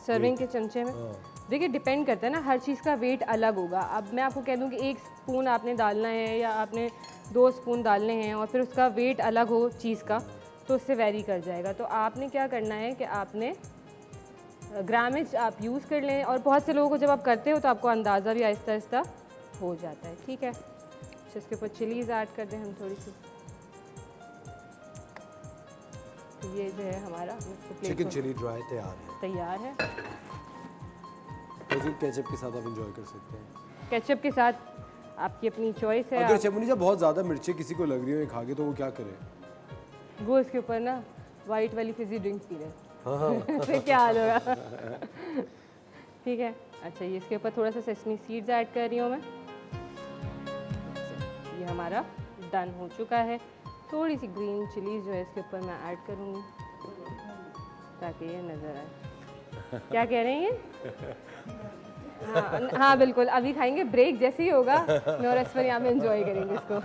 सर्विंग के चमचे में हाँ। देखिए डिपेंड करता है ना, हर चीज़ का वेट अलग होगा। अब मैं आपको कह दूं कि 1 स्पून आपने डालना है या आपने 2 स्पून डालने हैं और फिर उसका वेट अलग हो चीज़ का, तो उससे वेरी कर जाएगा। तो आपने क्या करना है कि आपने ग्रामेज आप यूज़ कर लें, और बहुत से लोगों को जब आप करते हो तो आपको अंदाज़ा भी आहिस्ता आहिस्ता हो जाता है, ठीक है। अच्छा इसके ऊपर चिलीज़ ऐड कर दें हम थोड़ी सी। तो ये जो है हमारा चिकन चिली ड्राई तैयार है। तो केचप के साथ आप एंजॉय कर सकते हैं। केचप के साथ आपकी अपनी चॉइस है। अगर शेफ मुनीसा बहुत ज़्यादा मिर्चें किसी को लग रही हो ये खा के तो वो क्या करे? वो इसके ऊपर ना वाइट वाली फिजी ड्रिंक पी रहे, हाँ हाँ। फिर क्या हाल होगा। ठीक है। अच्छा ये इसके ऊपर थोड़ा सा सेसमी सीड्स ऐड कर रही हूँ मैं। ये हमारा डन हो चुका है। थोड़ी सी ग्रीन चिलीज जो है इसके ऊपर मैं ऐड करूँगी ताकि ये नज़र आए। क्या कह रहे हैं ये? हाँ बिल्कुल, अभी खाएंगे, ब्रेक जैसे ही होगा मैं और ऐश्वर्या यहाँ में एंजॉय करेंगे इसको।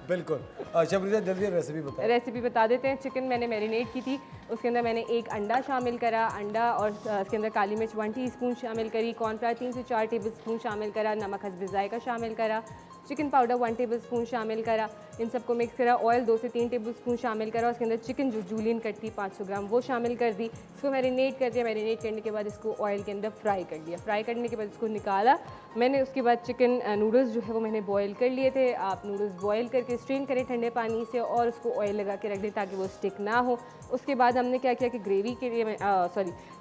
बिल्कुल। शेफ मुनीसा जल्दी रेसिपी बताएं। रेसिपी बता देते हैं। चिकन मैंने मैरिनेट की थी, उसके अंदर मैंने 1 अंडा शामिल करा, अंडा और इसके अंदर काली मिर्च 1 टीस्पून शामिल करी, कॉर्नफ्लावर 3 से 4 टेबलस्पून शामिल करा, नमक हस्बे जायका शामिल करा, चिकन पाउडर 1 टेबल स्पून शामिल करा, इन सबको मिक्स करा, ऑयल 2 से 3 टेबल स्पून शामिल करा, उसके अंदर चिकन जो जूलियन कट थी 500 ग्राम वो शामिल कर दी, इसको मैरिनेट कर दिया, मैरिनेट करने के बाद इसको ऑयल के अंदर फ्राई कर दिया, फ्राई करने के बाद इसको निकाला मैंने। उसके बाद चिकन नूडल्स जो है वो मैंने बॉयल कर लिए थे, आप नूडल्स बॉयल करके स्ट्रेन करें ठंडे पानी से और उसको ऑयल लगा के रख दें ताकि वो स्टिक ना हो। उसके बाद हमने क्या किया कि ग्रेवी के लिए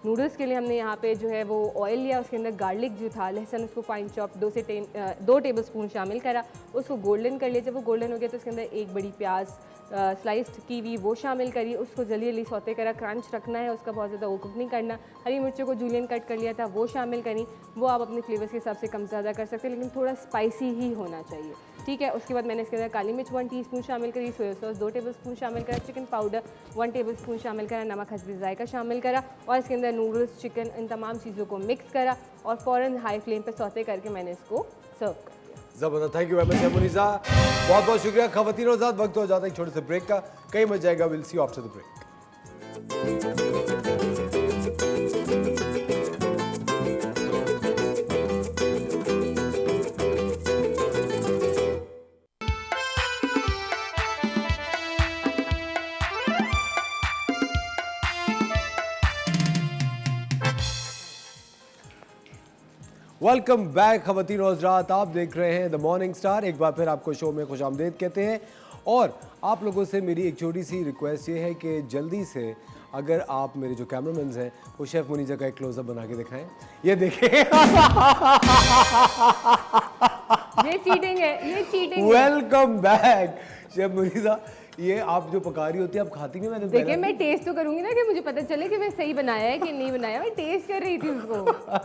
नूडल्स के लिए हमने यहाँ पे जो है वो ऑयल लिया, उसके अंदर गार्लिक जो था लहसुन उसको फाइन चॉप 2 टेबल स्पून शामिल करा, उसको गोल्डन कर लिया। जब वो गोल्डन हो गया तो उसके अंदर एक बड़ी प्याज स्लाइस्ड कीवी वो शामिल करी, उसको जल्दी जल्दी सौते करा, क्रंच रखना है उसका, बहुत ज़्यादा वो कुक नहीं करना। हरी मिर्चों को जूलियन कट कर लिया था वो शामिल करी, वो आप अपने फ्लेवर्स के हिसाब से कम ज़्यादा कर सकते हैं लेकिन थोड़ा स्पाइसी ही होना चाहिए, ठीक है। उसके बाद मैंने इसके अंदर काली मिर्च 1 टीस्पून शामिल करी, सोया सॉस 2 टेबल स्पून शामिल करा, चिकन पाउडर 1 टेबल स्पून शामिल करा, नमक हस्बे जायका शामिल करा और इसके अंदर नूडल्स चिकन इन तमाम चीज़ों को मिक्स करा और फ़ौरन हाई फ्लेम पे सौते करके मैंने इसको सर्व कर दिया। जबरदस्त, थैंक यू वेरी मच मुनीसा, बहुत बहुत शुक्रिया। खवातीन और साथ वक्त हो जाता है एक छोटे से ब्रेक का, कहीं मच जाएगा, will see you after the break. Welcome back खवातीन और हज़रात, आप देख रहे हैं द मॉर्निंग स्टार। एक बार फिर आपको शो में खुशामदीद कहते हैं और आप लोगों से मेरी एक छोटी सी रिक्वेस्ट ये है कि जल्दी से अगर आप मेरे जो कैमरामैन हैं वो शेफ़ मुनीसा का एक क्लोजअप बना के दिखाएं। ये देखें ये चीटिंग है, ये चीटिंग है। वेलकम बैक शेफ़ मुनीसा, ये आप जो पका रही होती है आप खाती नहीं? मैंने देखिए मैं टेस्ट तो करूंगी ना कि मुझे पता चले कि मैं सही बनाया है कि नहीं बनाया, मैं टेस्ट कर रही थी उसको।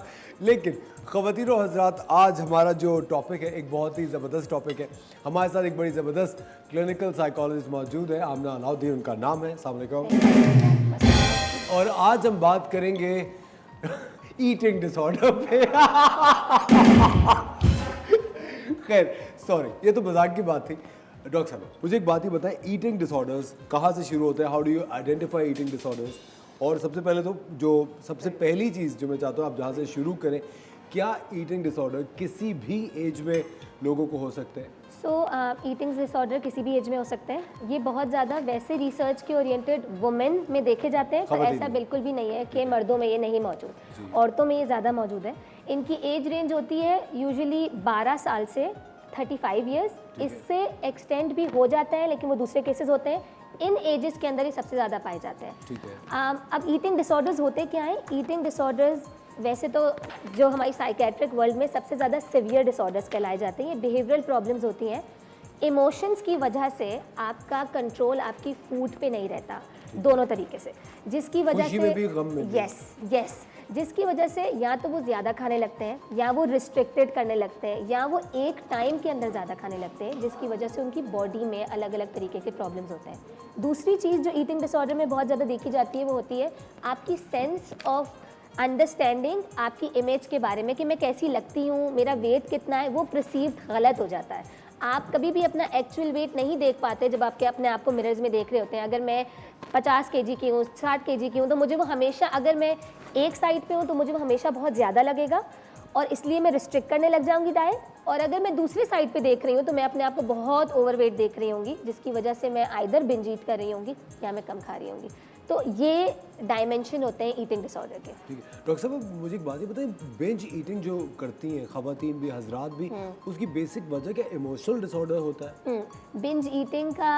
लेकिन ख़वातीन और हज़रात, आज हमारा जो टॉपिक है एक बहुत ही ज़बरदस्त टॉपिक है। हमारे साथ एक बड़ी ज़बरदस्त क्लिनिकल साइकोलॉजिस्ट मौजूद है, आमना अलाउद्दीन उनका नाम है। अस्सलाम वालेकुम। और आज हम बात करेंगे ईटिंग डिसऑर्डर पे। खैर सॉरी, ये तो मजाक की बात थी। डॉक्टर साहब मुझे एक बात ही बताएं, ईटिंग डिसऑर्डर्स कहाँ से शुरू होते हैं? How do you identify eating disorders? और सबसे पहले तो जो सबसे पहली चीज़ जो मैं चाहता हूँ आप जहाँ से शुरू करें, क्या ईटिंग डिसऑर्डर किसी भी एज में लोगों को हो सकते हैं? ईटिंग डिसऑर्डर किसी भी एज में हो सकते हैं। ये बहुत ज़्यादा वैसे रिसर्च के ओरिएंटेड वुमेन में देखे जाते हैं, पर ऐसा बिल्कुल भी नहीं है कि मर्दों में ये नहीं मौजूद, औरतों में ये ज़्यादा मौजूद है। इनकी एज रेंज होती है यूजुअली 12 साल से 35 ईयर्स, इससे एक्सटेंड भी हो जाता है लेकिन वो दूसरे केसेस होते हैं। इन एजेस के अंदर ही सबसे ज़्यादा पाए जाते हैं। ठीक है। अब ईटिंग डिसऑर्डर्स होते क्या हैं? ईटिंग डिसऑर्डर्स वैसे तो जो हमारी साइकेट्रिक वर्ल्ड में सबसे ज़्यादा सिवियर डिसऑर्डर्स कहलाए जाते हैं। ये बिहेवियरल प्रॉब्लम्स होती हैं, इमोशंस की वजह से आपका कंट्रोल आपकी फूड पे नहीं रहता, दोनों तरीके से, जिसकी वजह खुशी में भी गम में भी। यस जिसकी वजह से या तो वो ज़्यादा खाने लगते हैं या वो रिस्ट्रिक्टेड करने लगते हैं या वो एक टाइम के अंदर ज़्यादा खाने लगते हैं, जिसकी वजह से उनकी बॉडी में अलग अलग तरीके के प्रॉब्लम्स होते हैं। दूसरी चीज़ जो ईटिंग डिसऑर्डर में बहुत ज़्यादा देखी जाती है वो होती है आपकी सेंस ऑफ अंडरस्टैंडिंग, आपकी इमेज के बारे में कि मैं कैसी लगती हूँ, मेरा वेट कितना है, वो परसीव्ड गलत हो जाता है। आप कभी भी अपना एक्चुअल वेट नहीं देख पाते जब आपके अपने आप को मिरर्स में देख रहे होते हैं। अगर मैं 50 kg की हूँ, 60 kg की हूँ, तो मुझे वो हमेशा, अगर मैं एक साइड पे हूँ तो मुझे वो हमेशा बहुत ज़्यादा लगेगा और इसलिए मैं रिस्ट्रिक्ट करने लग जाऊँगी डाइट। और अगर मैं दूसरी साइड पे देख रही हूँ तो मैं अपने आप को बहुत ओवरवेट देख रही होंगी, जिसकी वजह से मैं आइदर बिंज ईट कर रही होंगी या मैं कम खा रही होंगी। तो ये डायमेंशन होते हैं ईटिंग डिसऑर्डर के। ठीक है डॉक्टर साहब, मुझे एक बात ही बताइए, बेंच ईटिंग जो करती हैं खवातीन भी हजरात भी, उसकी बेसिक वजह क्या इमोशनल डिसऑर्डर होता है? बिंज ईटिंग का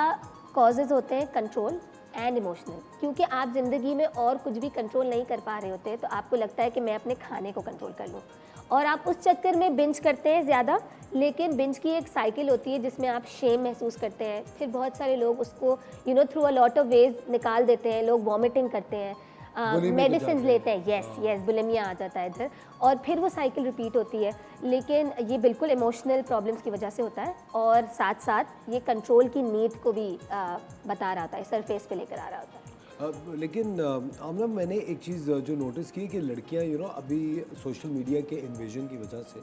कॉजेज होते हैं कंट्रोल एंड इमोशनल, क्योंकि आप ज़िंदगी में और कुछ भी कंट्रोल नहीं कर पा रहे होते, तो आपको लगता है कि मैं अपने खाने को कंट्रोल कर लूँ और आप उस चक्कर में बिंज करते हैं ज़्यादा। लेकिन बिंज की एक साइकिल होती है जिसमें आप शेम महसूस करते हैं, फिर बहुत सारे लोग उसको through a lot of ways निकाल देते हैं। लोग वॉमिटिंग करते हैं, मेडिसिन लेते हैं, यस बुलिमिया आ जाता है इधर, और फिर वो साइकिल रिपीट होती है। लेकिन ये बिल्कुल इमोशनल प्रॉब्लम्स की वजह से होता है और साथ साथ ये कंट्रोल की नीड को भी बता रहा होता है, सरफेस पे लेकर आ रहा होता है। लेकिन आमना, मैंने एक चीज़ जो नोटिस की कि लड़कियां अभी सोशल मीडिया के इन्वेजन की वजह से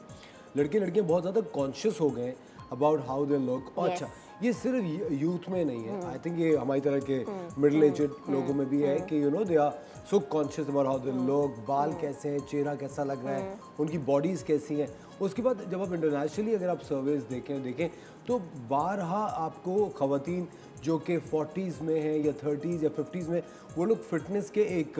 लड़कियां बहुत ज़्यादा कॉन्शियस हो गए हैं अबाउट हाउ दे लुक। अच्छा, ये सिर्फ यूथ में नहीं है, आई थिंक ये हमारी तरह के मिडिल एजेड लोगों में भी है कि you know they are so conscious about how they look, बाल कैसे हैं, चेहरा कैसा लग रहा है, उनकी बॉडीज़ कैसी हैं। उसके बाद जब आप इंटरनेशनली अगर आप सर्वेज देखें तो बारहा आपको ख़वातीन जो कि 40s में हैं या 30s या 50s में, वो लोग फिटनेस के एक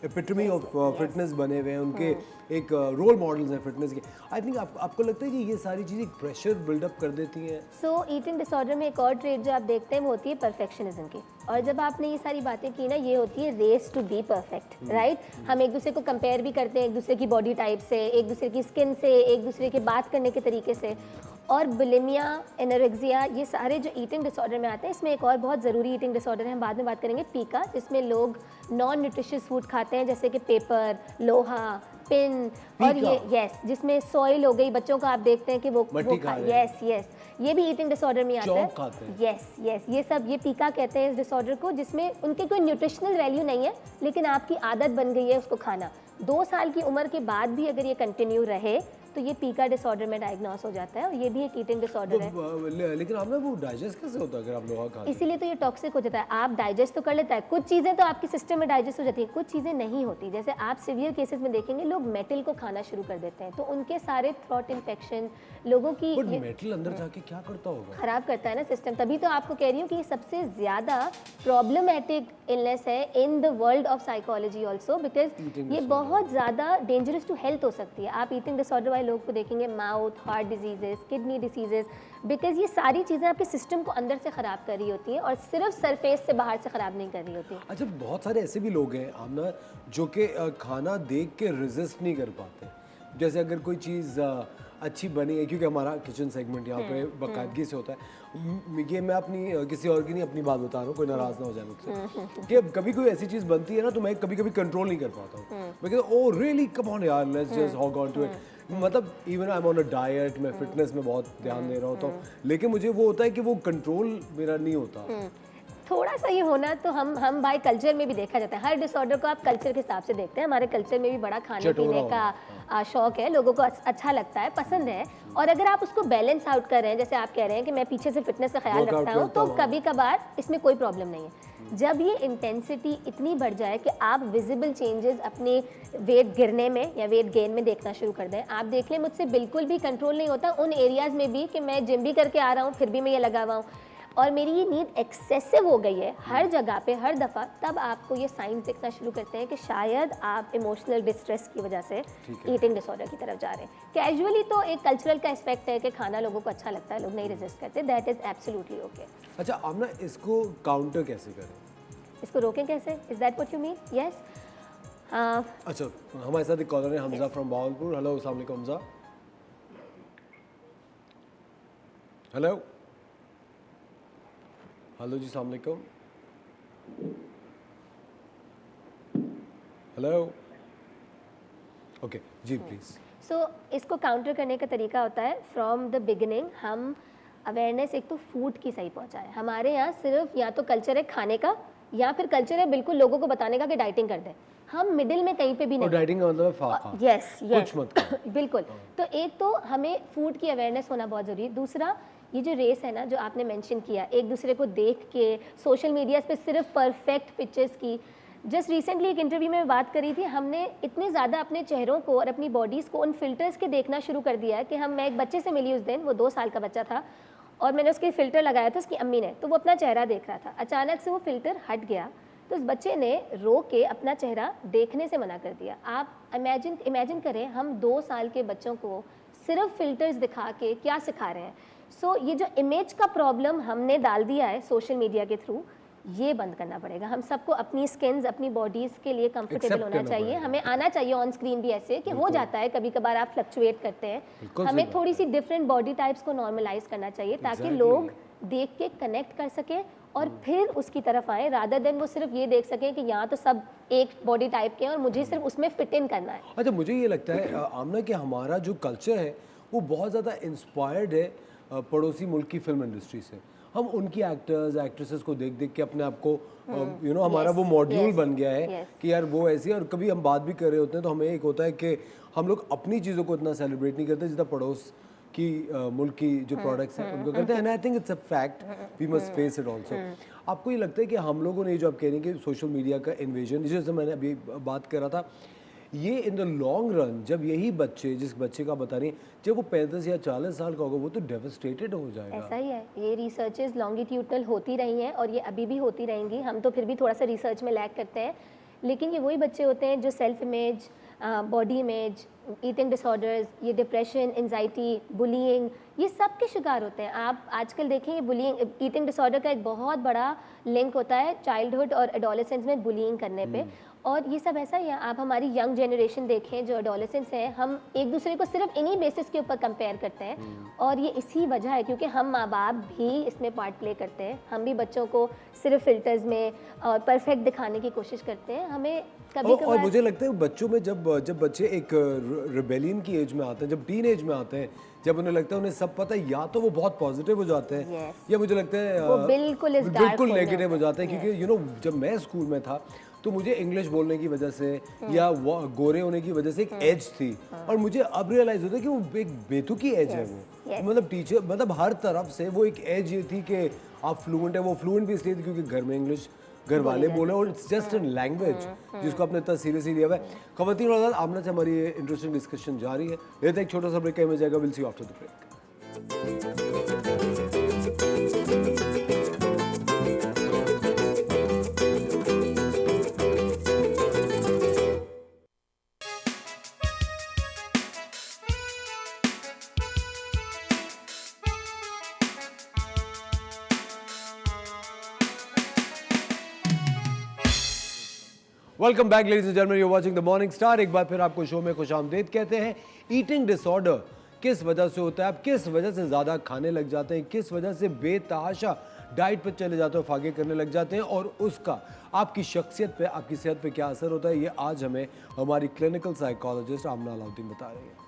एपिटमी ऑफ फिटनेस बने हुए हैं, उनके एक रोल मॉडल्स हैं फिटनेस के। आई थिंक आपको लगता है कि ये सारी चीज़ें प्रेशर बिल्डअप कर देती हैं? सो ईटिंग डिसऑर्डर में एक और ट्रेट जो आप देखते हैं वो होती है परफेक्शनिज्म की। और जब आपने ये सारी बातें की ना, ये होती है race to be perfect, right. हम एक दूसरे को कंपेयर भी करते हैं, एक दूसरे की बॉडी टाइप से, एक दूसरे की स्किन से, एक दूसरे के बात करने के तरीके से। और बुलिमिया, एनोरेक्सिया, ये सारे जो ईटिंग डिसऑर्डर में आते हैं, इसमें एक और बहुत ज़रूरी ईटिंग डिसऑर्डर है, हम बाद में बात करेंगे, पीका, जिसमें लोग नॉन न्यूट्रिशियस फूड खाते हैं जैसे कि पेपर, लोहा, पिन, और ये यस, जिसमें सॉइल हो गई, बच्चों को आप देखते हैं कि वो यस, ये भी ईटिंग डिसऑर्डर में आता है। यस, ये सब, ये पीका कहते हैं इस डिसऑर्डर को, जिसमें उनके कोई न्यूट्रिशनल वैल्यू नहीं है, लेकिन आपकी आदत बन गई है उसको खाना। 2 साल की उम्र के बाद भी अगर ये कंटिन्यू रहे तो ये पीका डिसऑर्डर में डायग्नोस हो जाता है, और ये भी एक ईटिंग डिसऑर्डर है। लेकिन आपने वो डाइजेस्ट कैसे होता है अगर आप लोहा खाते हैं? इसीलिए तो ये टॉक्सिक हो जाता है। आप डाइजेस्ट तो कर लेता है, कुछ चीज़ें तो आपके सिस्टम में डाइजेस्ट हो जाती हैं, कुछ चीज़ें नहीं होती। जैसे आप सीवियर केसेस में देखेंगे लोग मेटल को खाना शुरू कर देते हैं, तो उनके सारे थ्रोट इन्फेक्शन, लोगों की मेटल अंदर जाके क्या करता होगा? खराब करता है ना सिस्टम। तभी तो आपको कह रही हूँ कि ये सबसे ज़्यादा प्रॉब्लमेटिक इलनेस है in the world of psychology also, because ये बहुत ज़्यादा डेंजरस टू हेल्थ हो सकती है। आप ईटिंग डिसऑर्डर वाले लोग को देखेंगे, mouth, heart diseases, kidney diseases, because ये सारी चीज़ें आपके सिस्टम को अंदर से ख़राब कर रही होती हैं और सिर्फ सरफेस से बाहर से ख़राब नहीं कर रही होती। अच्छा, बहुत सारे ऐसे भी लोग हैं आमना जो कि खाना देख के रेजिस्ट नहीं कर पाते। जैसे अगर कोई चीज़ अच्छी बनी है, क्योंकि हमारा किचन सेगमेंट यहाँ पे बाकायदगी से होता है, ये मैं अपनी किसी और की नहीं अपनी बात बता रहा हूँ, कोई नाराज़ ना हो जाए मुझसे, कि कभी कोई ऐसी चीज़ बनती है ना तो मैं कभी कभी कंट्रोल नहीं कर पाता हूँ। मैं कहता हूँ, ओह रियली, कम ऑन यार, let's just hog on to it. मतलब even I am on a diet, मैं फिटनेस में बहुत ध्यान दे रहा होता हूँ, लेकिन मुझे वो होता है कि वो कंट्रोल मेरा नहीं होता। थोड़ा सा ये होना तो हम बाय कल्चर में भी देखा जाता है। हर डिसऑर्डर को आप कल्चर के हिसाब से देखते हैं। हमारे कल्चर में भी बड़ा खाने पीने का शौक है, लोगों को अच्छा लगता है, पसंद है। और अगर आप उसको बैलेंस आउट कर रहे हैं, जैसे आप कह रहे हैं कि मैं पीछे से फिटनेस का ख्याल रखता हूँ, तो कभी कभार इसमें कोई प्रॉब्लम नहीं है। जब ये इंटेंसिटी इतनी बढ़ जाए कि आप विजिबल चेंजेस अपने वेट गिरने में या वेट गेन में देखना शुरू कर दें, आप देख लें मुझसे बिल्कुल भी कंट्रोल नहीं होता उन एरियाज़ में भी कि मैं जिम भी करके आ रहा हूँ, फिर भी मैं ये लगा हुआ हूँ और मेरी ये नींद एक्सेसिव हो गई है हर जगह पे, हर दफ़ा, तब आपको ये साइंस दिखना शुरू करते हैं कि शायद आप इमोशनल डिस्ट्रेस की वजह से ईटिंग डिसऑर्डर की तरफ जा रहे हैं। कैजुअली तो एक कल्चरल का एस्पेक्ट है कि खाना लोगों को अच्छा लगता है, लोग नहीं रेजिस्ट करते, दैट इज़ एब्सोल्युटली ओके। अच्छा, आप ना इसको काउंटर कैसे करें? इसको रोकें कैसे? Is that what you mean? Yes. अच्छा, हमारे साथ एक कॉलर है हमजा फ्रॉम बावलपुर। हेलो, अस्सलाम वालेकुम हमजा। हेलो हेलो जी, अस्सलाम वालेकुम। Hello, okay ji, please. So इसको काउंटर करने का तरीका होता है फ्रॉम द बिगिनिंग हम अवेयरनेस एक तो फूड की सही पहुंचाएं। हमारे यहाँ सिर्फ या तो कल्चर है खाने का या फिर कल्चर है बिल्कुल लोगों को बताने का कि डाइटिंग कर दें। हम मिडिल में कहीं पे भी नहीं। डाइटिंग का मतलब है फाका। यस, कुछ मत खाओ। बिल्कुल। तो एक तो हमें फूड की अवेयरनेस होना बहुत ज़रूरी है। दूसरा, ये जो रेस है ना जो आपने मेंशन किया, एक दूसरे को देख के सोशल मीडिया पे सिर्फ परफेक्ट पिक्चर्स की, जस्ट रिसेंटली एक इंटरव्यू में बात करी थी, हमने इतने ज़्यादा अपने चेहरों को और अपनी बॉडीज़ को उन फिल्टर्स के देखना शुरू कर दिया है कि मैं एक बच्चे से मिली उस दिन, वो 2 साल का बच्चा था और मैंने उसके फ़िल्टर लगाया था उसकी अम्मी ने, तो वो अपना चेहरा देख रहा था, अचानक से वो फ़िल्टर हट गया तो उस बच्चे ने रो के अपना चेहरा देखने से मना कर दिया। आप इमेजिन करें, हम 2 साल के बच्चों को सिर्फ फ़िल्टर्स दिखा के क्या सिखा रहे हैं। सो ये जो इमेज का प्रॉब्लम हमने डाल दिया है सोशल मीडिया के थ्रू, ये बंद करना पड़ेगा। हम सबको अपनी स्किन्स, अपनी बॉडीज़ के लिए कंफर्टेबल होना चाहिए। हमें आना चाहिए ऑन स्क्रीन भी ऐसे कि हो जाता है कभी कभार आप फ्लक्चुएट करते हैं, हमें थोड़ी सी डिफरेंट बॉडी टाइप्स को नॉर्मलाइज करना चाहिए ताकि लोग देख के कनेक्ट कर सकें और फिर उसकी तरफ आए, रादर देन वो सिर्फ ये देख सकें कि यहाँ तो सब एक बॉडी टाइप के हैं और मुझे सिर्फ उसमें फिट इन करना है। अच्छा, मुझे ये लगता है आमना कि हमारा जो कल्चर है वो बहुत ज़्यादा इंस्पायर्ड है पड़ोसी मुल्क की फिल्म इंडस्ट्री से। हम उनकी एक्टर्स एक्ट्रेसेस को देख देख के अपने आप को यू नो हमारा वो मॉड्यूल बन गया है कि यार वो ऐसी है। और कभी हम बात भी कर रहे होते हैं तो हमें एक होता है कि हम लोग अपनी चीज़ों को इतना सेलिब्रेट नहीं करते जितना पड़ोस कि मुल्क की जो प्रोडक्ट्स हैं उनको करते हैं, and I think it's a fact, we must face it also. आपको ये लगता है कि हम लोगों ने जो आप कह रहे हैं कि सोशल मीडिया का इन्वेजन, जैसे मैंने अभी बात कर रहा था, ये इन द लॉन्ग रन जब यही बच्चे, जिस बच्चे का बता रही हैं, जब वो 35 या 40 साल का होगा वो तो डेवस्टेटेड हो जाएगा। ऐसा ही है, ये रिसर्चेस लॉन्गिट्यूडनल होती रही हैं और ये अभी भी होती रहेंगी। हम तो फिर भी थोड़ा सा रिसर्च में लैग करते हैं, लेकिन ये वही बच्चे होते हैं जो self image, body image, eating disorders, ये डिप्रेशन, एंजाइटी, बुलिंग, ये सब के शिकार होते हैं। आप आजकल देखें, ये बुलिंग, ईटिंग डिसऑर्डर का एक बहुत बड़ा लिंक होता है चाइल्डहुड और एडोलेसेंस में बुलिंग करने पे। और ये सब ऐसा ही है, आप हमारी यंग जनरेशन देखें जो एडोलेसेंस हैं, हम एक दूसरे को सिर्फ इन्हीं बेसिस के ऊपर कंपेयर करते हैं और ये इसी वजह है क्योंकि हम माँ बाप भी इसमें पार्ट प्ले करते हैं। हम भी बच्चों को सिर्फ फिल्टर्स में और परफेक्ट दिखाने की कोशिश करते हैं। हमें कभी और मुझे लगता है बच्चों में जब बच्चे एक रिबेलियन की एज में आते हैं, जब टीन एज में आते हैं, जब उन्हें लगता है उन्हें सब पता है, या तो वो बहुत पॉजिटिव हो जाते हैं Yes. या मुझे लगता है वो बिल्कुल नेगेटिव हो जाते हैं। क्योंकि यू नो जब मैं स्कूल में था तो मुझे इंग्लिश बोलने की वजह से या गोरे होने की वजह से एक एज थी, और मुझे अब रियलाइज होता है कि वो एक बेतुकी एज है वो। मतलब टीचर, मतलब हर तरफ से वो एक एज ये थी कि आप फ्लुएंट है। वो फ्लुएंट भी इसलिए थी क्योंकि घर में इंग्लिश घर वाले बोले, और इट्स जस्ट एन लैंग्वेज जिसको आपने इतना सीरियसली लिया हुआ है। खवातीन और हज़रात, आमना से हमारी इंटरेस्टिंग डिस्कशन जारी है। लेते एक छोटा सा ब्रेक में जाएगा, will see you after the break. Welcome back ladies and gentleman, you watching the Morning Star. एक बार फिर आपको शो में खुशामदीद कहते हैं। ईटिंग डिसऑर्डर किस वजह से होता है, आप किस वजह से ज़्यादा खाने लग जाते हैं, किस वजह से बेतहाशा डाइट पर चले जाते हो, फाके करने लग जाते हैं, और उसका आपकी शख्सियत पे, आपकी सेहत पे क्या असर होता है, ये आज हमें हमारी क्लिनिकल साइकोलॉजिस्ट आमना अलाउद्दीन बता रही है।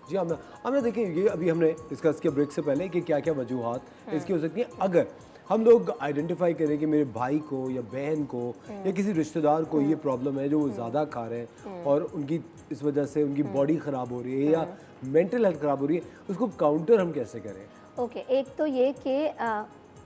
जी आमना देखिए, ये अभी हमने डिस्कस किया ब्रेक से पहले कि क्या क्या वजूहात इसकी हो सकती हैं। अगर हम लोग आइडेंटिफाई करें कि मेरे भाई को या बहन को या किसी रिश्तेदार को ये प्रॉब्लम है जो वो ज़्यादा खा रहे हैं और उनकी इस वजह से उनकी बॉडी ख़राब हो रही है या मेंटल हेल्थ ख़राब हो रही है, उसको काउंटर हम कैसे करें? ओके, एक तो ये कि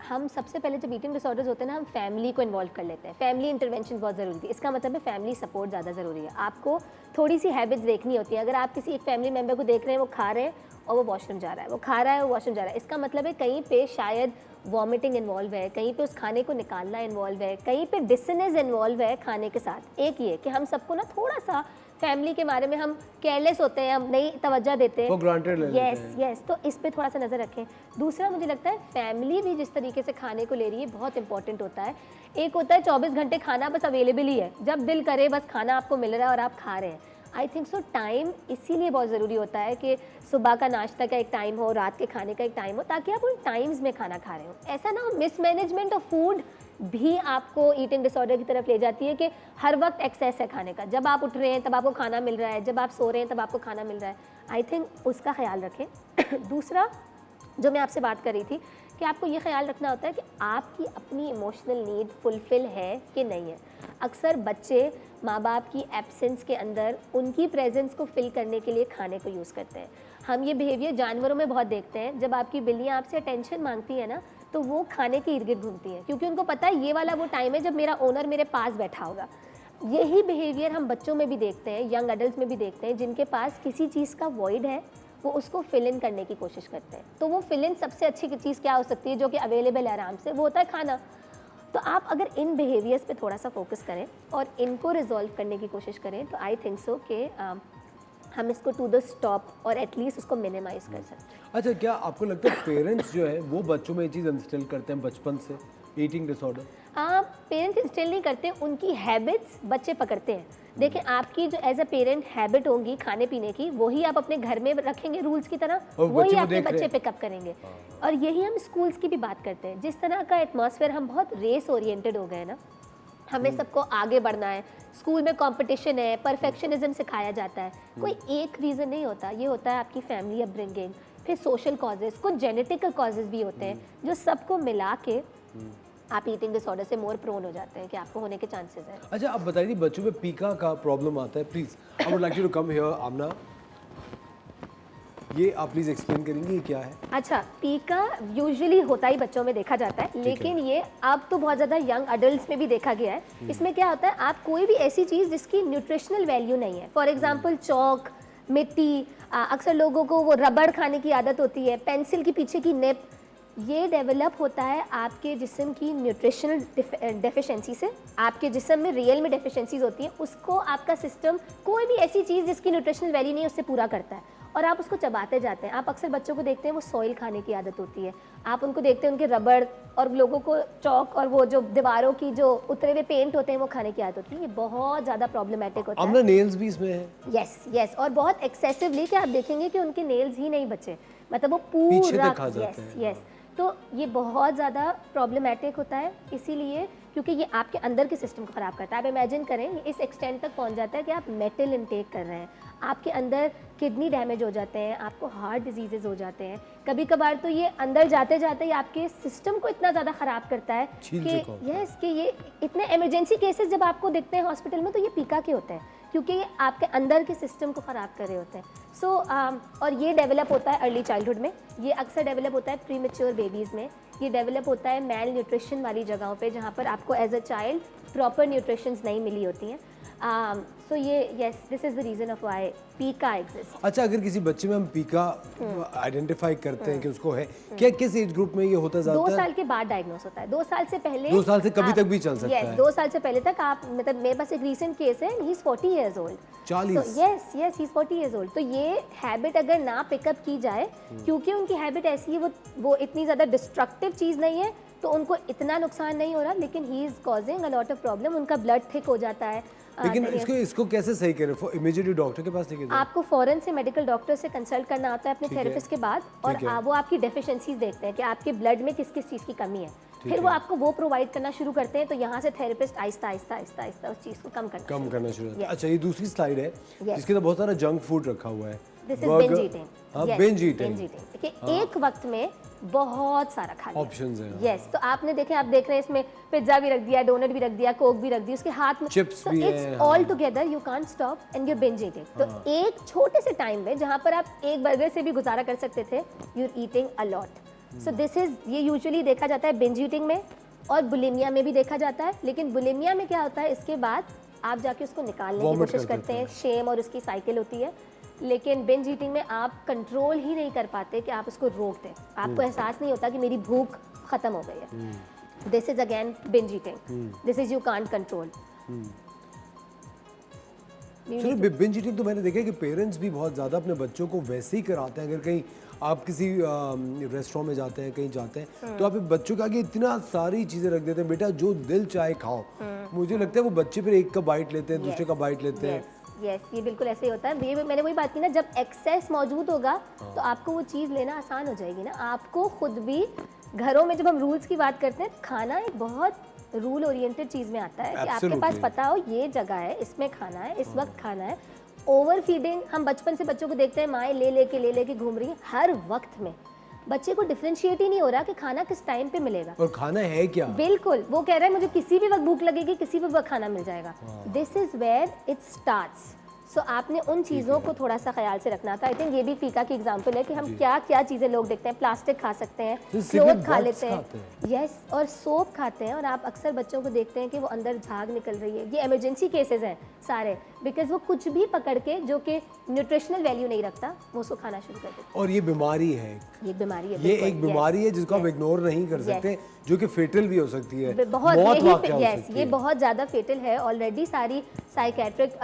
हम सबसे पहले जब ईटिंग डिसऑर्डर्स होते हैं ना, हम फैमिली को इन्वॉल्व कर लेते हैं। फैमिली इंटरवेंशन बहुत ज़रूरी थी। इसका मतलब है फैमिली सपोर्ट ज़्यादा ज़रूरी है। आपको थोड़ी सी हैबिट्स देखनी होती है। अगर आप किसी एक फैमिली मेम्बर को देख रहे हैं वो खा रहे हैं और वो वॉशरूम जा रहा है, वो खा रहा है वो वॉशरूम जा रहा है, इसका मतलब है कहीं पे शायद वॉमिटिंग इन्वॉल्व है, कहीं पे उस खाने को निकालना इन्वॉल्व है, कहीं पे डिसनेस इन्वॉल्व है खाने के साथ। एक ये कि हम सबको ना थोड़ा सा फैमिली के बारे में हम केयरलेस होते हैं, हम नहीं तवज्जो देते हैं, For granted ले लेते हैं। यस, तो इस पे थोड़ा सा नज़र रखें। दूसरा, मुझे लगता है फैमिली भी जिस तरीके से खाने को ले रही है बहुत इंपॉर्टेंट होता है। एक होता है 24 घंटे खाना बस अवेलेबल ही है, जब दिल करे बस खाना आपको मिल रहा है और आप खा रहे हैं। आई थिंक सो टाइम इसीलिए बहुत ज़रूरी होता है कि सुबह का नाश्ता का एक टाइम हो, रात के खाने का एक टाइम हो, ताकि आप उन टाइम्स में खाना खा रहे हो। ऐसा ना हो मिसमैनेजमेंट ऑफ फूड भी आपको ईटिंग डिसऑर्डर की तरफ ले जाती है कि हर वक्त एक्सेस है खाने का। जब आप उठ रहे हैं तब आपको खाना मिल रहा है, जब आप सो रहे हैं तब आपको खाना मिल रहा है। आई थिंक उसका ख्याल रखें। दूसरा जो मैं आपसे बात कर रही थी कि आपको ये ख्याल रखना होता है कि आपकी अपनी इमोशनल नीड फुलफ़िल है कि नहीं है। अक्सर बच्चे माँ बाप की एब्सेंस के अंदर उनकी प्रेजेंस को फिल करने के लिए खाने को यूज़ करते हैं। हम ये बिहेवियर जानवरों में बहुत देखते हैं। जब आपकी बिल्लियाँ आपसे अटेंशन मांगती है ना, तो वो खाने के इर्द गिर्द घूमती हैं, क्योंकि उनको पता है ये वाला वो टाइम है जब मेरा ओनर मेरे पास बैठा होगा। यही बिहेवियर हम बच्चों में भी देखते हैं, यंग एडल्ट में भी देखते हैं, जिनके पास किसी चीज़ का वॉइड है वो उसको फिल इन करने की कोशिश करते हैं। तो वो फिल इन सबसे अच्छी चीज़ क्या हो सकती है जो कि अवेलेबल है आराम से, वो होता है खाना। तो आप अगर इन बिहेवियर्स पे थोड़ा सा फोकस करें और इनको रिजॉल्व करने की कोशिश करें तो आई थिंक सो कि हम इसको टू द स्टॉप और एटलीस्ट उसको मिनिमाइज कर सकते हैं। अच्छा, क्या आपको लगता है पेरेंट्स जो है वो बच्चों में ये चीज़ इंस्टिल करते हैं बचपन से, ईटिंग डिसऑर्डर? पेरेंट्स इंस्टिल नहीं करते, उनकी हैबिट्स बच्चे पकड़ते हैं। देखिए, आपकी जो एज अ पेरेंट हैबिट होंगी खाने पीने की, वही आप अपने घर में रखेंगे रूल्स की तरह, और वही बच्चे वो आपके देख रहे बच्चे हैं। पिकअप करेंगे। और यही हम स्कूल्स की भी बात करते हैं। जिस तरह का एटमॉस्फेयर, हम बहुत रेस ओरिएंटेड हो गए ना, हमें सबको आगे बढ़ना है, स्कूल में कंपटीशन है, परफेक्शनिज्म सिखाया जाता है। कोई एक रीज़न नहीं होता, ये होता है आपकी फैमिली अपब्रिंगिंग, फिर सोशल कॉजेज़, कुछ जेनेटिकल कॉजेज़ भी होते हैं जो सबको मिला के आप ईटिंग डिसऑर्डर से मोर प्रोन हो जाते हैं कि आपको होने के चांसेस हैं। अच्छा, अब बताइए बच्चों में पीका का प्रॉब्लम आता है, please I would like you to come here Aamna. ये आप प्लीज एक्सप्लेन करेंगी ये क्या है? अच्छा, पीका यूजुअली होता ही बच्चों में देखा जाता है, लेकिन ये अब तो बहुत ज़्यादा यंग अडल्ट में भी देखा गया है। इसमें क्या होता है, आप कोई भी ऐसी चीज़ जिसकी न्यूट्रिशनल वैल्यू नहीं है, फॉर एग्जांपल चौक, मिट्टी, अक्सर लोगों को वो रबड़ खाने की आदत होती है, पेंसिल के पीछे की निप, ये डेवलप होता है आपके जिस्म की न्यूट्रिशनल डेफिशिएंसी से। आपके जिस्म में रियल में डेफिशिएंसीज होती हैं, उसको आपका सिस्टम कोई भी ऐसी चीज़ जिसकी न्यूट्रिशनल वैल्यू नहीं है उससे पूरा करता है, और आप उसको चबाते जाते हैं। आप अक्सर बच्चों को देखते हैं वो सॉइल खाने की आदत होती है, आप उनको देखते हैं उनके रबड़, और लोगों को चौक और वो जो दीवारों की जो उतरे हुए पेंट होते हैं वो खाने की आदत होती है। ये बहुत ज़्यादा प्रॉब्लमेटिक होता है। अपना नेल्स भी इसमें है? यस, और बहुत एक्सेसिवली कि आप देखेंगे कि उनके नेल्स ही नहीं बचे, मतलब वो पीछे पूरा तक आ जाते हैं। यस, तो ये बहुत ज़्यादा प्रॉब्लमेटिक होता है, इसीलिए क्योंकि ये आपके अंदर के सिस्टम को ख़राब करता है। आप इमेजिन करें ये इस एक्सटेंट तक पहुंच जाता है कि आप मेटल इनटेक कर रहे हैं, आपके अंदर किडनी डैमेज हो जाते हैं, आपको हार्ट डिजीजेज हो जाते हैं। कभी कभार तो ये अंदर जाते जाते ही आपके सिस्टम को इतना ज़्यादा ख़राब करता है कि ये इतने इमरजेंसी केसेस जब आपको दिखते हैं हॉस्पिटल में तो ये पीका के होते हैं, क्योंकि ये आपके अंदर के सिस्टम को ख़राब कर रहे होते हैं। और ये डेवलप होता है अर्ली चाइल्डहुड में, ये अक्सर डेवलप होता है प्री मेच्योर बेबीज़ में, ये डेवलप होता है मेल न्यूट्रिशन वाली जगहों पे जहाँ पर आपको as a child proper nutritions नहीं मिली होती हैं। सो ये yes, this is the reason of why pica exist. अच्छा, अगर किसी बच्चे में हम पीका आइडेंटिफाई करते हैं कि उसको है, क्या किस एज ग्रुप में ये होता है? 2 साल के बाद डायग्नोस होता है, 2 साल से पहले, 2 साल से कभी तक भी चल सकता है? 2 साल से पहले तक आप, मतलब मेरे पास एक रीसेंट केस है, he is 40 years old। 40? Yes, he is 40 years old। तो ये हैबिट अगर ना पिकअप की जाए, क्योंकि उनकी हैबिट ऐसी है, वो इतनी ज़्यादा डिस्ट्रक्टिव चीज़ नहीं है, तो उनको इतना नुकसान नहीं हो रहा, लेकिन he is causing a lot of problem, उनका ब्लड थिक हो जाता है। लेकिन इसको कैसे सही करें? इमीडिएटली डॉक्टर के पास लेके जाएं? आपको फौरन से मेडिकल डॉक्टर से कंसल्ट करना होता है अपने थेरेपिस्ट के बाद, और वो आपकी डेफिशिएंसीज देखते हैं कि आपके ब्लड में किस किस चीज़ की कमी है, फिर वो आपको वो प्रोवाइड करना शुरू करते हैं। तो यहाँ से थेरेपिस्ट आहिस्ता आहिस्ता आहिस्ता आहिस्ता उस चीज़ को कम करना शुरू करते हैं। अच्छा, ये दूसरी स्लाइड है जिसके अंदर बहुत सारा जंक फूड रखा हुआ है। This is binge eating. हाँ, बिंज ईटिंग। देखिए एक वक्त में बहुत सारा खा लिया, ऑप्शंस हैं। यस, तो आपने देखे, आप देख रहे हैं इसमें पिज्जा भी रख दिया, डोनट भी रख दिया, कोक भी रख दी, उसके हाथ में चिप्स भी है। It's all together, you can't stop and you binge eating. तो एक छोटे से टाइम में जहाँ पर आप एक बर्गर से भी गुजारा कर सकते थे, you are eating a lot. So this is, ये यूजुअली देखा जाता है बिंज ईटिंग में, और बुलिमिया में भी देखा जाता है। लेकिन बुलिमिया में क्या होता है, इसके बाद आप जाके उसको निकालने की कोशिश करते हैं, शेम और उसकी साइकिल होती है। लेकिन बिंज ईटिंग में आप कंट्रोल ही नहीं कर पाते कि आप इसको रोक दें, आपको एहसास नहीं होता कि मेरी भूख खत्म हो गई है। This is again binge eating, this is you can't control. चलो, बिंज ईटिंग तो मैंने देखा है कि पेरेंट्स भी बहुत ज़्यादा अपने बच्चों को वैसे ही कराते हैं। अगर कहीं आप किसी रेस्टोरेंट में जाते हैं, कहीं जाते हैं, तो आप बच्चों के आगे इतना सारी चीज़ें रख देते हैं, बेटा जो दिल चाहे खाओ। मुझे लगता है वो बच्चे फिर एक का बाइट लेते हैं, दूसरे का बाइट लेते हैं। यस, ये बिल्कुल ऐसे ही होता है। ये मैंने वही बात की ना, जब एक्सेस मौजूद होगा तो आपको वो चीज़ लेना आसान हो जाएगी ना। आपको खुद भी घरों में, जब हम रूल्स की बात करते हैं, खाना एक बहुत रूल ओरिएंटेड चीज़ में आता है कि आपके पास पता हो ये जगह है, इसमें खाना है, इस वक्त खाना है। ओवर फीडिंग, हम बचपन से बच्चों को देखते हैं, माएँ ले लेके घूम रही हैं हर वक्त में, बच्चे को डिफरेंशिएट ही नहीं हो रहा कि खाना किस टाइम पे मिलेगा और खाना है क्या। बिल्कुल, वो कह रहा है मुझे किसी भी वक्त भूख लगेगी, किसी भी वक्त खाना मिल जाएगा। This is where it starts. So आपने उन चीज़ों को थोड़ा सा ख्याल से रखना था। आई थिंक ये भी पीका की एग्जांपल है कि हम क्या क्या चीज़ें लोग देखते हैं, प्लास्टिक खा सकते हैं, क्लोथ खा लेते हैं, यस, और सोप खाते हैं। और आप अक्सर बच्चों को देखते हैं कि वो अंदर झाग निकल रही है, ये इमरजेंसी केसेस हैं सारे, बिकॉज वो कुछ भी पकड़ के जो कि न्यूट्रिशनल वैल्यू नहीं रखता वो उसको खाना शुरू कर देते। और ये बीमारी है, ये बीमारी है, ये एक बीमारी है जिसको आप इग्नोर नहीं कर सकते, जो कि फेटल भी हो सकती है। बहुत यस, ये बहुत ज़्यादा फेटल है। ऑलरेडी सारी साइकेट्रिक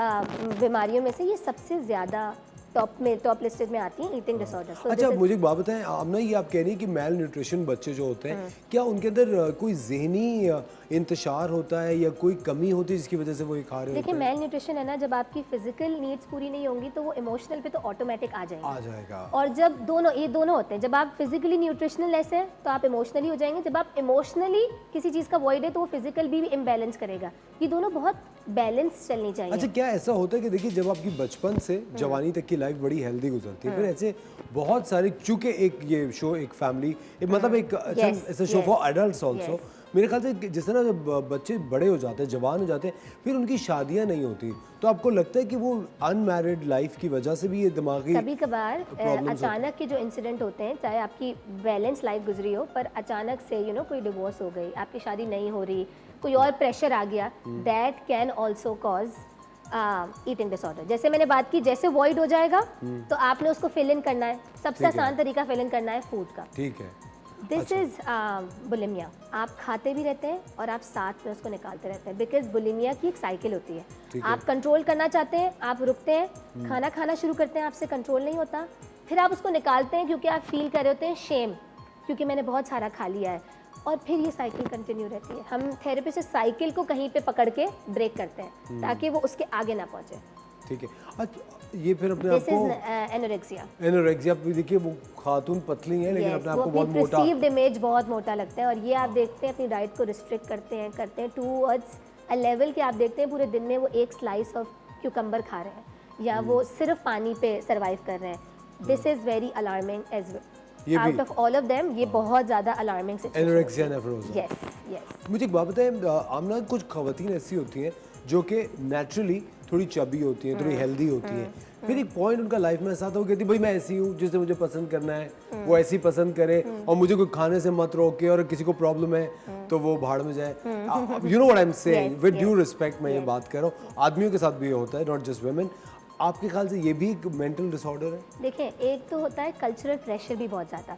बीमारियों में से ये सबसे ज़्यादा टॉप लिस्टेड में आती हैं, ईटिंग डिसऑर्डर्स। अच्छा, मुझे एक बात बताएं, आमना, ये आप कह रही हैं कि मेल न्यूट्रिशन बच्चे जो होते हैं, क्या उनके अंदर कोई ज़हनी इंतशार होता है या कोई कमी होती है जिसकी वजह से वो ये खा रहे होते हैं? देखिए, मेल न्यूट्रिशन है ना, जब आपकी फिजिकल नीड्स पूरी नहीं होंगी तो वो इमोशनल पे तो ऑटोमेटिक आ जाएगा। और जब ये दोनों होते हैं, जब आप फिजिकली न्यूट्रिशनल लेस हैं तो आप इमोशनली हो जाएंगे, जब आप इमोशनली किसी चीज़ का वॉइड है तो वो फिजिकल भी इम्बैलेंस करेगा। ये दोनों बहुत बैलेंस चलनी चाहिए। अच्छा, क्या ऐसा होता है कि देखिए, जब आपकी बचपन से जवानी तक की लाइफ बड़ी हेल्दी गुजरती है, फिर ऐसे बहुत सारे, चूंकि एक ये शो एक फैमिली, मतलब एक ऐसा शो फॉर एडल्ट्स ऑल्सो, मेरे ख्याल से जिस तरह जब बच्चे बड़े हो जाते हैं, जवान हो जाते हैं, फिर उनकी शादियां नहीं होती, तो आपको लगता है कि वो अनमैरिड लाइफ की वजह से भी ये दिमागी कभी कभार अचानक के जो इंसिडेंट होते हैं, चाहे आपकी बैलेंस लाइफ गुजरी हो, पर अचानक से कोई डिवोर्स हो गई, आपकी शादी नहीं हो रही, कोई और प्रेशर आ गया, that can also cause eating disorder. जैसे मैंने बात की, जैसे वॉइड हो जाएगा तो आपने उसको फिल इन करना है। सबसे आसान तरीका फिल इन करना है फूड का। ठीक है। This is bulimia. आप खाते भी रहते हैं और आप साथ में उसको निकालते रहते हैं, बिकॉज बुलिमिया की एक साइकिल होती है। आप कंट्रोल करना चाहते हैं, आप रुकते हैं, खाना खाना शुरू करते हैं, आपसे कंट्रोल नहीं होता, फिर आप उसको निकालते हैं क्योंकि आप फील कर रहे होते हैं शेम, क्योंकि मैंने बहुत सारा खा लिया है, और फिर ये साइकिल कंटिन्यू रहती है। हम थेरेपी से साइकिल को कहीं पे पकड़ के ब्रेक करते हैं ताकि वो उसके आगे ना पहुंचे। ठीक है। अच्छा, ये फिर अपने आप दिस को इज एनोरेक्सिया। एनोरेक्सिया भी देखिए, वो खातून पतली है लेकिन अपने आप को बहुत मोटा, परसीव्ड इमेज बहुत मोटा लगता है, और ये आप देखते हैं अपनी डाइट को रिस्ट्रिक्ट करते हैं टूवर्ड्स अ लेवल कि आप देखते हैं पूरे दिन में वो एक स्लाइस ऑफ क्यूकम्बर खा रहे हैं या वो सिर्फ पानी पे सर्वाइव कर रहे हैं। This is very alarming as well. Out of all of them ये बहुत ज़्यादा alarming situation. Anorexia nervosa. Yes yes. मुझे एक बात बताएं, आमना, कुछ खवातीन ऐसी होती हैं जो कि नेचुरली थोड़ी चबी होती हैं, थोड़ी हेल्दी होती हैं, फिर एक पॉइंट उनका लाइफ में ऐसा आता है, वो कहती है भाई मैं ऐसी हूँ, जिसे मुझे पसंद करना है वो ऐसी पसंद करे, और मुझे कोई खाने से मत रोके, और किसी को प्रॉब्लम है तो वो भाड़ में जाए। You know what I am saying, with due respect मैं ये बात कर रहा हूँ, आदमियों के साथ भी ये होता है, नॉट जस्ट वुमेन। आपके ख्याल से ये भी एक मेंटल डिसऑर्डर है? देखिए, एक तो होता है कल्चरल प्रेशर भी बहुत ज़्यादा।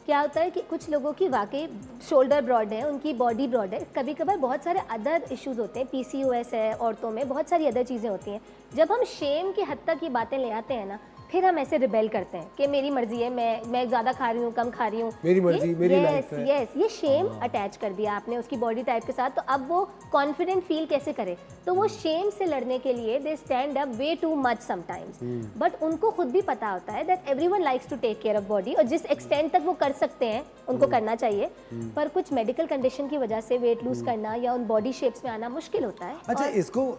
क्या होता है कि कुछ लोगों की वाकई शोल्डर ब्रॉड है, उनकी बॉडी ब्रॉड है, कभी कभार बहुत सारे अदर इश्यूज होते हैं, PCOS है औरतों में, बहुत सारी अदर चीज़ें होती हैं। जब हम शेम की हद तक ये बातें ले आते हैं ना, फिर हम ऐसे रिबेल करते हैं कि मेरी मर्जी है, मैं ज़्यादा खा रही हूँ, कम खा रही हूँ, मेरी मर्जी, मेरी लाइफ है। यस, ये शेम अटैच कर दिया आपने उसकी बॉडी टाइप के साथ, तो अब वो कॉन्फिडेंट फील कैसे करे? तो वो शेम से लड़ने के लिए they stand up way too much sometimes, but उनको खुद भी पता होता है that everyone likes to take care of body, और जिस एक्सटेंट तक वो कर सकते हैं उनको करना चाहिए, पर कुछ मेडिकल कंडीशन की वजह से वेट लूज करना या उन बॉडी शेप्स में आना मुश्किल होता है। अच्छा,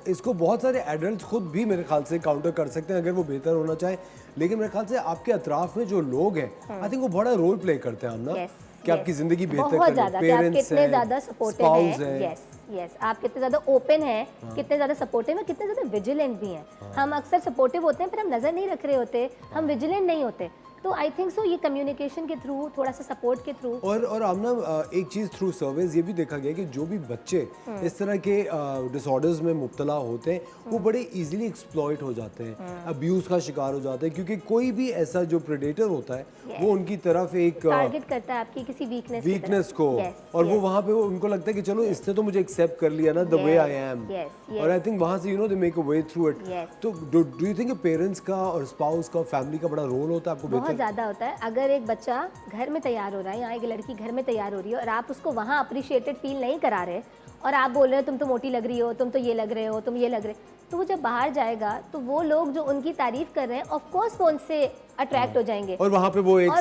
इसको बहुत सारे एडल्ट खुद भी मेरे ख्याल से काउंटर कर सकते हैं अगर वो बेहतर होना चाहे, लेकिन मेरे ख्याल से आपके अतराफ में जो लोग हैं, आई थिंक वो बड़ा रोल प्ले करते हैं ना, कि आपकी जिंदगी बेहतर बहुत करें, ज़्यादा, कि आप कितने ज़्यादा सपोर्टिव हैं, यस यस, आप कितने ज़्यादा ओपन हैं, कितने ज़्यादा सपोर्टिव हैं, कितने ज़्यादा विजिलेंट भी हैं। हम अक्सर सपोर्टिव होते हैं पर हम नज़र नहीं रख रहे होते, हम विजिलेंट नहीं होते। तो आई थिंक सो ये कम्युनिकेशन के थ्रू, थोड़ा सा सपोर्ट के थ्रू, और आमना, एक चीज़ थ्रू सर्वेज ये भी देखा गया कि जो भी बच्चे इस तरह के डिसऑर्डर्स में मुब्तला होते हैं, वो बड़े इजीली एक्सप्लॉइट हो जाते हैं, अब्यूज़ का शिकार हो जाते हैं, क्योंकि कोई भी ऐसा जो प्रेडेटर होता है वो उनकी तरफ एक टारगेट करता है आपकी किसी वीकनेस को, और वो वहाँ पे उनको लगता है कि चलो इससे तो मुझे एक्सेप्ट कर लिया ना, द वे आई एम, और आई थिंक वहाँ से they make a way through it. तो डू यू थिंक पेरेंट्स का और स्पाउस का, फैमिली का बड़ा रोल होता है आपको? बहुत ज़्यादा होता है। अगर एक बच्चा घर में तैयार हो रहा है, या एक लड़की घर में तैयार हो रही है, और आप उसको वहाँ अप्रिशिएटेड फील नहीं करा रहे, और आप बोल रहे हो तुम तो मोटी लग रही हो, तुम तो ये लग रहे हो, तुम ये लग रहे हो, तो वो जब बाहर जाएगा तो वो लोग जो उनकी तारीफ कर रहे हैं, ऑफ कोर्स वो उनसे अट्रैक्ट हो जाएंगे, और वहाँ पे वो एक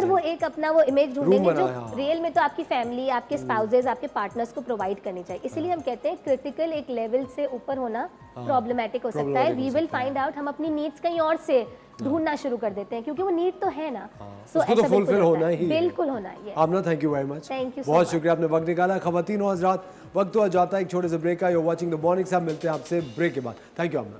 वो एक अपना वो इमेज ढूंढेंगे जो रियल में तो आपकी फैमिली, आपके स्पाउसेज, आपके पार्टनर्स को प्रोवाइड करनी चाहिए। इसीलिए हम कहते हैं क्रिटिकल एक लेवल से ऊपर होना प्रॉब्लमैटिक हो सकता है। वी विल फाइंड आउट, हम अपनी नीड्स कहीं और से ढूंढना शुरू कर देते हैं, क्योंकि वो नीड तो है ना, सो ऐसा फुलफिल होना ही, बिल्कुल होना है। Aamna, thank you very much, thank you, बहुत शुक्रिया, आपने वक्त निकाला। खवातीन और हज़रात, वक्त तो आ जाता है एक छोटे से ब्रेक का। यू वाचिंग द मॉर्निंग साहब, मिलते हैं आपसे ब्रेक के बाद। Thank you Aamna.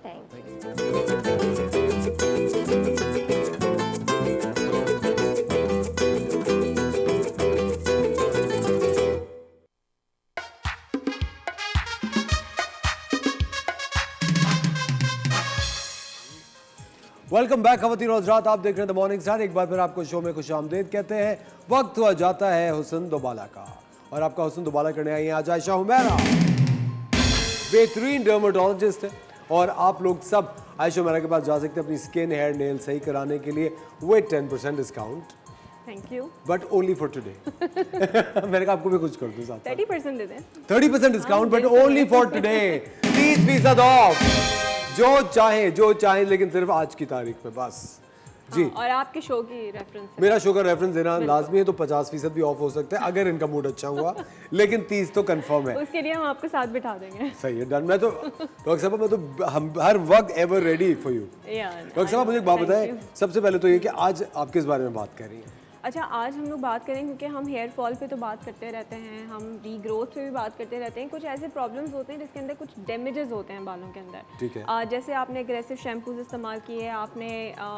Welcome back खवातीन और हज़रात, आप देख रहे हैं द मॉर्निंग स्टार। एक बार फिर आपको शो में खुशामदीद कहते हैं। वक्त हुआ जाता है हुस्न दोबाला का, और आपका हुस्न दोबाला करने आई हैं आज आयशा हुमैरा, बेहतरीन डर्माटोलॉजिस्ट है, और आप लोग सब आयशा हुमैरा के पास जा सकते हैं अपनी स्किन, हेयर, नेल सही कराने के लिए with 10% discount. Thank you, but only for today. मैंने कहा आपको भी कुछ कर दूं साथ, 30% दे दें, 30% discount, but only for today, 30% of. जो चाहे लेकिन सिर्फ आज की तारीख में बस जी। और आपके शो की रेफरेंस, मेरा शो का रेफरेंस देना लाजमी है, तो 50% भी ऑफ हो सकता है अगर इनका मूड अच्छा हुआ, लेकिन 30 तो कंफर्म है। उसके लिए हम आपको साथ बिठा देंगे। सही है, डन। मैं तो डॉक्टर साहब, मैं तो हम हर वक्त ever ready for you. Doctor साहब, मुझे एक बात बताएं, सबसे पहले तो ये कि आज आप किस बारे में बात कर रही हैं? अच्छा, आज हम लोग बात करें, क्योंकि हम हेयर फॉल पे तो बात करते रहते हैं, हम रीग्रोथ पे भी बात करते रहते हैं। कुछ ऐसे प्रॉब्लम्स होते हैं जिसके अंदर कुछ डैमेजेस होते हैं बालों के अंदर। ठीक है। जैसे आपने एग्रेसिव शैम्पूज इस्तेमाल किए, आपने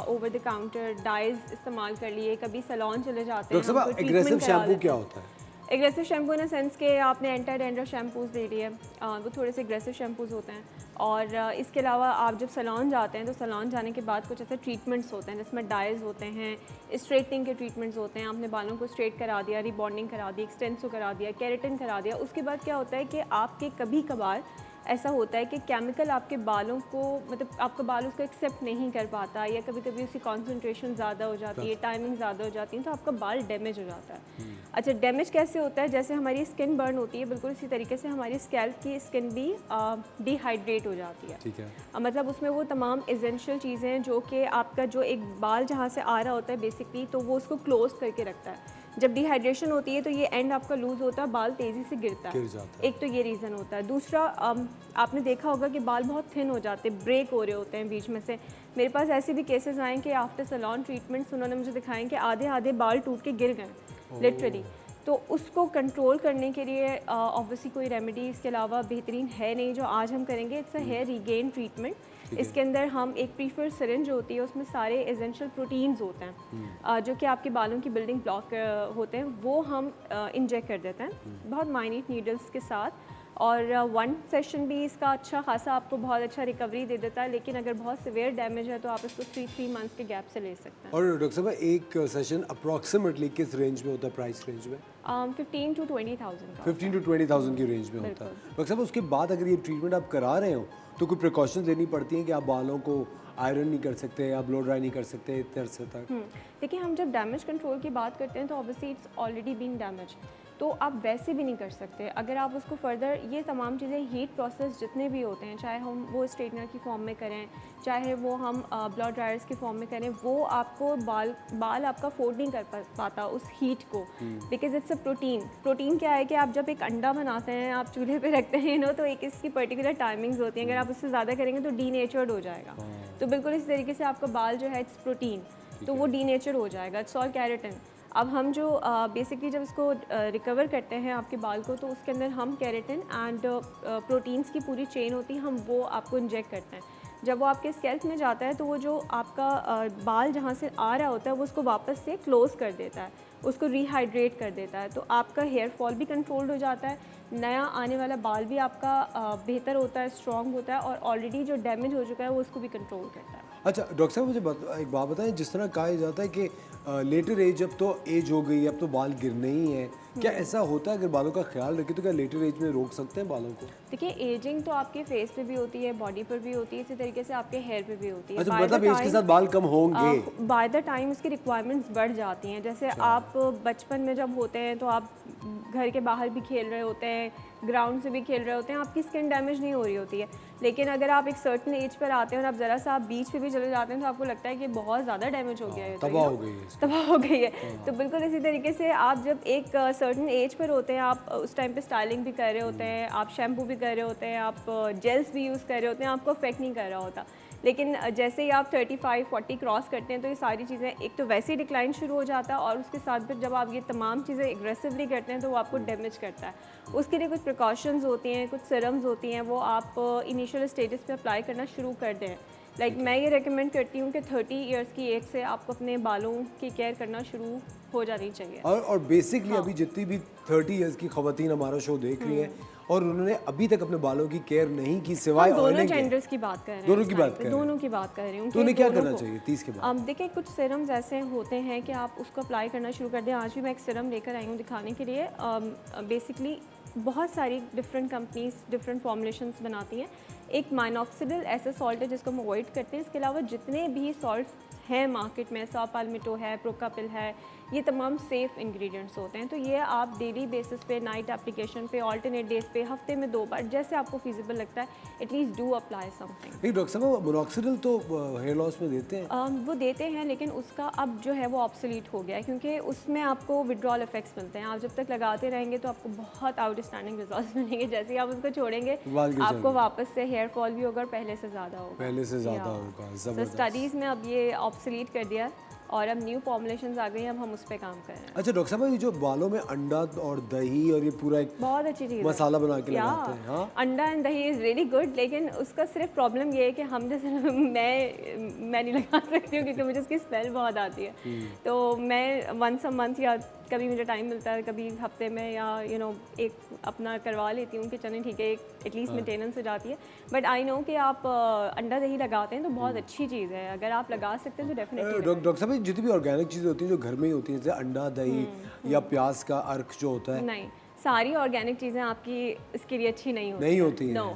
ओवर द काउंटर डाइज इस्तेमाल कर लिए, कभी सैलून चले जाते हैं, डॉक्टर साहब, हम कोई एग्रेसिव ट्रीटमेंट करा शैम्पू लेते क्या हैं। होता है? एग्रेसिव शैम्पू इन सेंस के आपने एंटी डैंड्रफ शैम्पूज़ ले लिए, वो थोड़े से एग्रेसिव शैम्पूज़ होते हैं। और इसके अलावा आप जब सैलून जाते हैं तो सैलून जाने के बाद कुछ ऐसे ट्रीटमेंट्स होते हैं जिसमें डाइज होते हैं, स्ट्रेटनिंग के ट्रीटमेंट्स होते हैं। आपने बालों को स्ट्रेट करा दिया, रिबॉन्डिंग करा दी, एक्सटेंसो करा दिया, केराटिन करा दिया। उसके बाद क्या होता है कि आपके कभी कभार ऐसा होता है कि केमिकल आपके बालों को, मतलब आपका बाल उसको एक्सेप्ट नहीं कर पाता, या कभी कभी उसकी कॉन्सेंट्रेशन ज़्यादा हो जाती है, टाइमिंग ज़्यादा हो जाती है, तो आपका बाल डैमेज हो जाता है। अच्छा, डैमेज कैसे होता है? जैसे हमारी स्किन बर्न होती है, बिल्कुल इसी तरीके से हमारी स्कैल्प की स्किन भी डिहाइड्रेट हो जाती है। ठीक है। मतलब उसमें वो तमाम एसेंशियल चीज़ें जो कि आपका जो एक बाल जहाँ से आ रहा होता है बेसिकली, तो वो उसको क्लोज करके रखता है। जब डिहाइड्रेशन होती है तो ये एंड आपका लूज़ होता है, बाल तेज़ी से गिरता है। गिर जाता है। एक तो ये रीज़न होता है। दूसरा, आपने देखा होगा कि बाल बहुत थिन हो जाते हैं, ब्रेक हो रहे होते हैं बीच में से। मेरे पास ऐसे भी केसेस आए कि आफ्टर सैलून ट्रीटमेंट्स उन्होंने मुझे दिखाए कि आधे आधे बाल टूट के गिर गए लिटरली। तो उसको कंट्रोल करने के लिए ऑब्वियसली कोई रेमेडी इसके अलावा बेहतरीन है नहीं जो आज हम करेंगे। It's a hair regain treatment. इसके अंदर हम एक प्रीफर्ड सिरिंज होती है, उसमें सारे एसेंशियल प्रोटीन्स होते हैं जो कि आपके बालों की बिल्डिंग ब्लॉक होते हैं, वो हम इंजेक्ट कर देते हैं बहुत माइन्यूट नीडल्स के साथ। और वन सेशन भी इसका अच्छा खासा आपको बहुत अच्छा रिकवरी दे देता है। लेकिन अगर बहुत सिवियर डैमेज है तो आप इसको 3 मंथ्स के गैप से ले सकते हैं। और डॉक्टर साहब, एक सेशन अप्रॉक्सीमेटली किस रेंज में होता है, प्राइस रेंज में? 15 to 20,000 का। 15 to 20,000 की रेंज में होता है। डॉक्टर साहब, उसके बाद अगर ये ट्रीटमेंट आप करा रहे हो तो कोई प्रिकॉशंस लेनी पड़ती हैं कि आप बालों को आयरन नहीं कर सकते या ब्लो ड्राई नहीं कर सकते इतने अरसे तक? देखिए, हम जब डैमेज कंट्रोल की बात करते हैं तो obviously it's already been damage, तो आप वैसे भी नहीं कर सकते। अगर आप उसको फर्दर, ये तमाम चीज़ें हीट प्रोसेस जितने भी होते हैं, चाहे हम वो स्ट्रेटनर की फॉर्म में करें, चाहे वो हम ब्लो ड्रायर्स की फॉर्म में करें, वो आपको बाल आपका अफोर्ड नहीं कर पाता उस हीट को, बिकॉज इट्स अ प्रोटीन क्या है कि आप जब एक अंडा बनाते हैं, आप चूल्हे पे रखते हैं तो एक इसकी पर्टिकुलर टाइमिंग्स होती हैं। अगर आप उससे ज़्यादा करेंगे तो डीनेचर्ड हो जाएगा। तो बिल्कुल इस तरीके से आपका बाल जो है, इट्स प्रोटीन, तो वो डीनेचर हो जाएगा। It's all keratin. अब हम जो बेसिकली जब इसको रिकवर करते हैं आपके बाल को, तो उसके अंदर हम केराटिन एंड प्रोटीन्स की पूरी चेन होती है, हम वो आपको इंजेक्ट करते हैं। जब वो आपके स्कैल्प में जाता है तो वो जो आपका बाल जहाँ से आ रहा होता है वो उसको वापस से क्लोज कर देता है, उसको रिहाइड्रेट कर देता है। तो आपका हेयर फॉल भी कंट्रोल्ड हो जाता है, नया आने वाला बाल भी आपका बेहतर होता है, स्ट्रॉन्ग होता है, और ऑलरेडी जो डैमेज हो चुका है वो उसको भी कंट्रोल करता है। अच्छा डॉक्टर साहब, मुझे एक बात बताएं, जिस तरह कहा जाता है कि लेटर एज, अब तो एज हो गई, अब तो बाल गिरने ही है, क्या ऐसा होता है? अगर बालों का ख्याल रखें तो क्या लेटर एज में रोक सकते हैं बालों को? देखिए, एजिंग तो आपके फेस पे भी होती है, बॉडी पर भी होती है, इसी तरीके से आपके हेयर पे भी होती है। अच्छा, मतलब एज के साथ बाल कम होंगे? बाय द टाइम उसकी रिक्वायरमेंट्स बढ़ जाती हैं। जैसे आप बचपन में जब होते हैं तो आप घर के बाहर भी खेल रहे होते हैं, ग्राउंड से भी खेल रहे होते हैं, आपकी स्किन डैमेज नहीं हो रही होती है। लेकिन अगर आप एक सर्टन एज पर आते हैं और आप ज़रा सा आप बीच पे भी चले जाते हैं तो आपको लगता है कि बहुत ज़्यादा डैमेज हो गया है, तबाह हो गई है, तबाह हो गई है। तो बिल्कुल इसी तरीके से आप जब एक सर्टन एज पर होते हैं, आप उस टाइम पे स्टाइलिंग भी कर रहे होते हैं, आप शैम्पू भी कर रहे होते हैं, आप जेल्स भी यूज़ कर रहे होते हैं, आपको अफेक्ट नहीं कर रहा होता। लेकिन जैसे ही आप 35-40 क्रॉस करते हैं तो ये सारी चीज़ें एक तो वैसे ही डिक्लाइन शुरू हो जाता है, और उसके साथ फिर जब आप ये तमाम चीज़ें एग्रेसिवली करते हैं तो वो आपको डैमेज करता है। उसके लिए कुछ प्रिकॉशंस होती हैं, कुछ सिरम्स होती हैं, वो आप इनिशियल स्टेजेस पे अप्लाई करना शुरू कर दें। लाइक मैं ये रेकमेंड करती हूँ कि 30 इयर्स की एज से आपको अपने बालों की केयर करना शुरू हो जानी चाहिए। और बेसिकली अभी जितनी भी 30 इयर्स की खवातीन हमारा शो देख रही हैं और उन्होंने अभी तक अपने बालों की केयर नहीं की, सिवाय दोनों ऑयलिंग के, जेंडर्स की बात कर रहे हैं, दोनों की बात कर रहे हैं, दोनों की बात कर रही हूँ। तो उन्हें क्या करना चाहिए 30 के बाद? देखिए, कुछ सिरम्स ऐसे होते हैं कि आप उसको अप्लाई करना शुरू कर दें। आज भी मैं एक सिरम लेकर आई हूँ दिखाने के लिए। बेसिकली बहुत सारी डिफरेंट कंपनीज डिफरेंट फॉर्मुलेशंस बनाती हैं। एक माइनॉक्सिडिल ऐसा सॉल्ट है जिसको हम अवॉइड करते हैं। इसके अलावा जितने भी सॉल्ट हैं मार्केट में, सापाल्मिटो है, प्रोकापिल है, ये तमाम सेफ़ इंग्रेडिएंट्स होते हैं। तो ये आप डेली बेसिस पे, नाइट एप्लीकेशन पे, ऑल्टरनेट डेज पे, हफ्ते में 2 बार, जैसे आपको फिजिबल लगता है, एटलीस्ट डू अप्लाई समथिंग। नहीं डॉक्टर साहब, मोनोक्सिडिल तो हेयर लॉस में देते हैं? वो देते हैं, लेकिन उसका अब जो है वो ऑब्सोलीट हो गया है, क्योंकि उसमें आपको विड्रॉल इफेक्ट्स मिलते हैं। आप जब तक लगाते रहेंगे तो आपको बहुत आउटस्टैंडिंग रिजल्ट्स मिलेंगे। जैसे ही आप उसको छोड़ेंगे आपको वापस से हेयर फॉल भी होगा और पहले से ज़्यादा होगा। पहले से ज़्यादा होगा। ज़बरदस्त। स्टडीज़ में अब ये ऑब्सोलीट कर दिया, और अब न्यू फॉर्मुलेशंस आ गई हैं, अब हम उस पर काम कर रहे हैं। अच्छा डॉक्टर साहब, ये जो बालों में अंडा और दही और ये पूरा एक बहुत अच्छी चीज़ मसाला बना के लगाते हैं, हाँ अंडा एंड दही इज़ रियली गुड, लेकिन उसका सिर्फ प्रॉब्लम ये है कि हम जैसे मैं नहीं लगा सकती हूँ क्योंकि मुझे उसकी स्मेल बहुत आती है। तो मैं वंस अ मंथ या कभी मुझे टाइम मिलता है, कभी हफ्ते में या एक अपना करवा लेती हूँ कि चलें ठीक है, एक एटलीस्ट मेंटेनेंस हो जाती है। बट आई नो कि आप अंडा दही लगाते हैं तो बहुत अच्छी चीज़ है, अगर आप लगा सकते हैं तो डेफिनेटली। डॉक्टर साहब, ये जितनी भी ऑर्गेनिक चीज़ें होती हैं जो घर में ही होती हैं, जैसे अंडा दही या प्याज का अर्क जो होता है, नहीं, सारी ऑर्गेनिक चीज़ें आपकी इसके लिए अच्छी नहीं होती हैं। नो,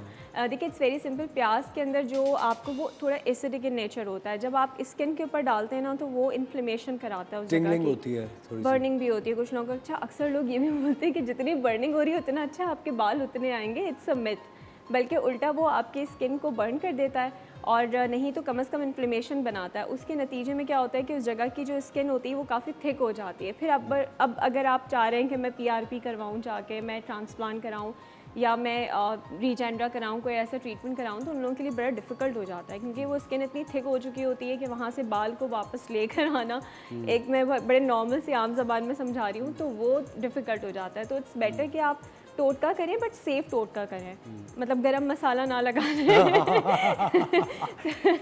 देखिए इट्स वेरी सिंपल। प्याज के अंदर जो आपको वो थोड़ा एसिडिक इन नेचर होता है, जब आप स्किन के ऊपर डालते हैं ना तो वो इन्फ्लेमेशन कराता है उस जगह टिंगलिंग की, होती है थोड़ी सी। बर्निंग भी होती है कुछ लोगों को। अच्छा, अक्सर लोग ये भी बोलते हैं कि जितनी बर्निंग हो रही है उतना अच्छा आपके बाल उतने आएंगे। इट्स अ मिथ, बल्कि उल्टा वो आपकी स्किन को बर्न कर देता है, और नहीं तो कम से कम इन्फ्लेमेशन बनाता है। उसके नतीजे में क्या होता है कि उस जगह की जो स्किन होती है वो काफ़ी थिक हो जाती है। फिर अब अगर आप चाह रहे हैं कि मैं PRP करवाऊँ जाके, मैं ट्रांसप्लांट कराऊँ या मैं रीजेंड्रा कराऊँ, कोई ऐसा ट्रीटमेंट कराऊँ, तो उन लोगों के लिए बड़ा डिफ़िकल्ट हो जाता है क्योंकि वो स्किन इतनी थिक हो चुकी होती है कि वहाँ से बाल को वापस लेकर आना, एक मैं बड़े नॉर्मल से आम ज़बान में समझा रही हूँ, तो वो डिफ़िकल्ट हो जाता है। तो इट्स बेटर कि आप टोटका करें, बट सेफ टोटका करें, मतलब गरम मसाला ना लगा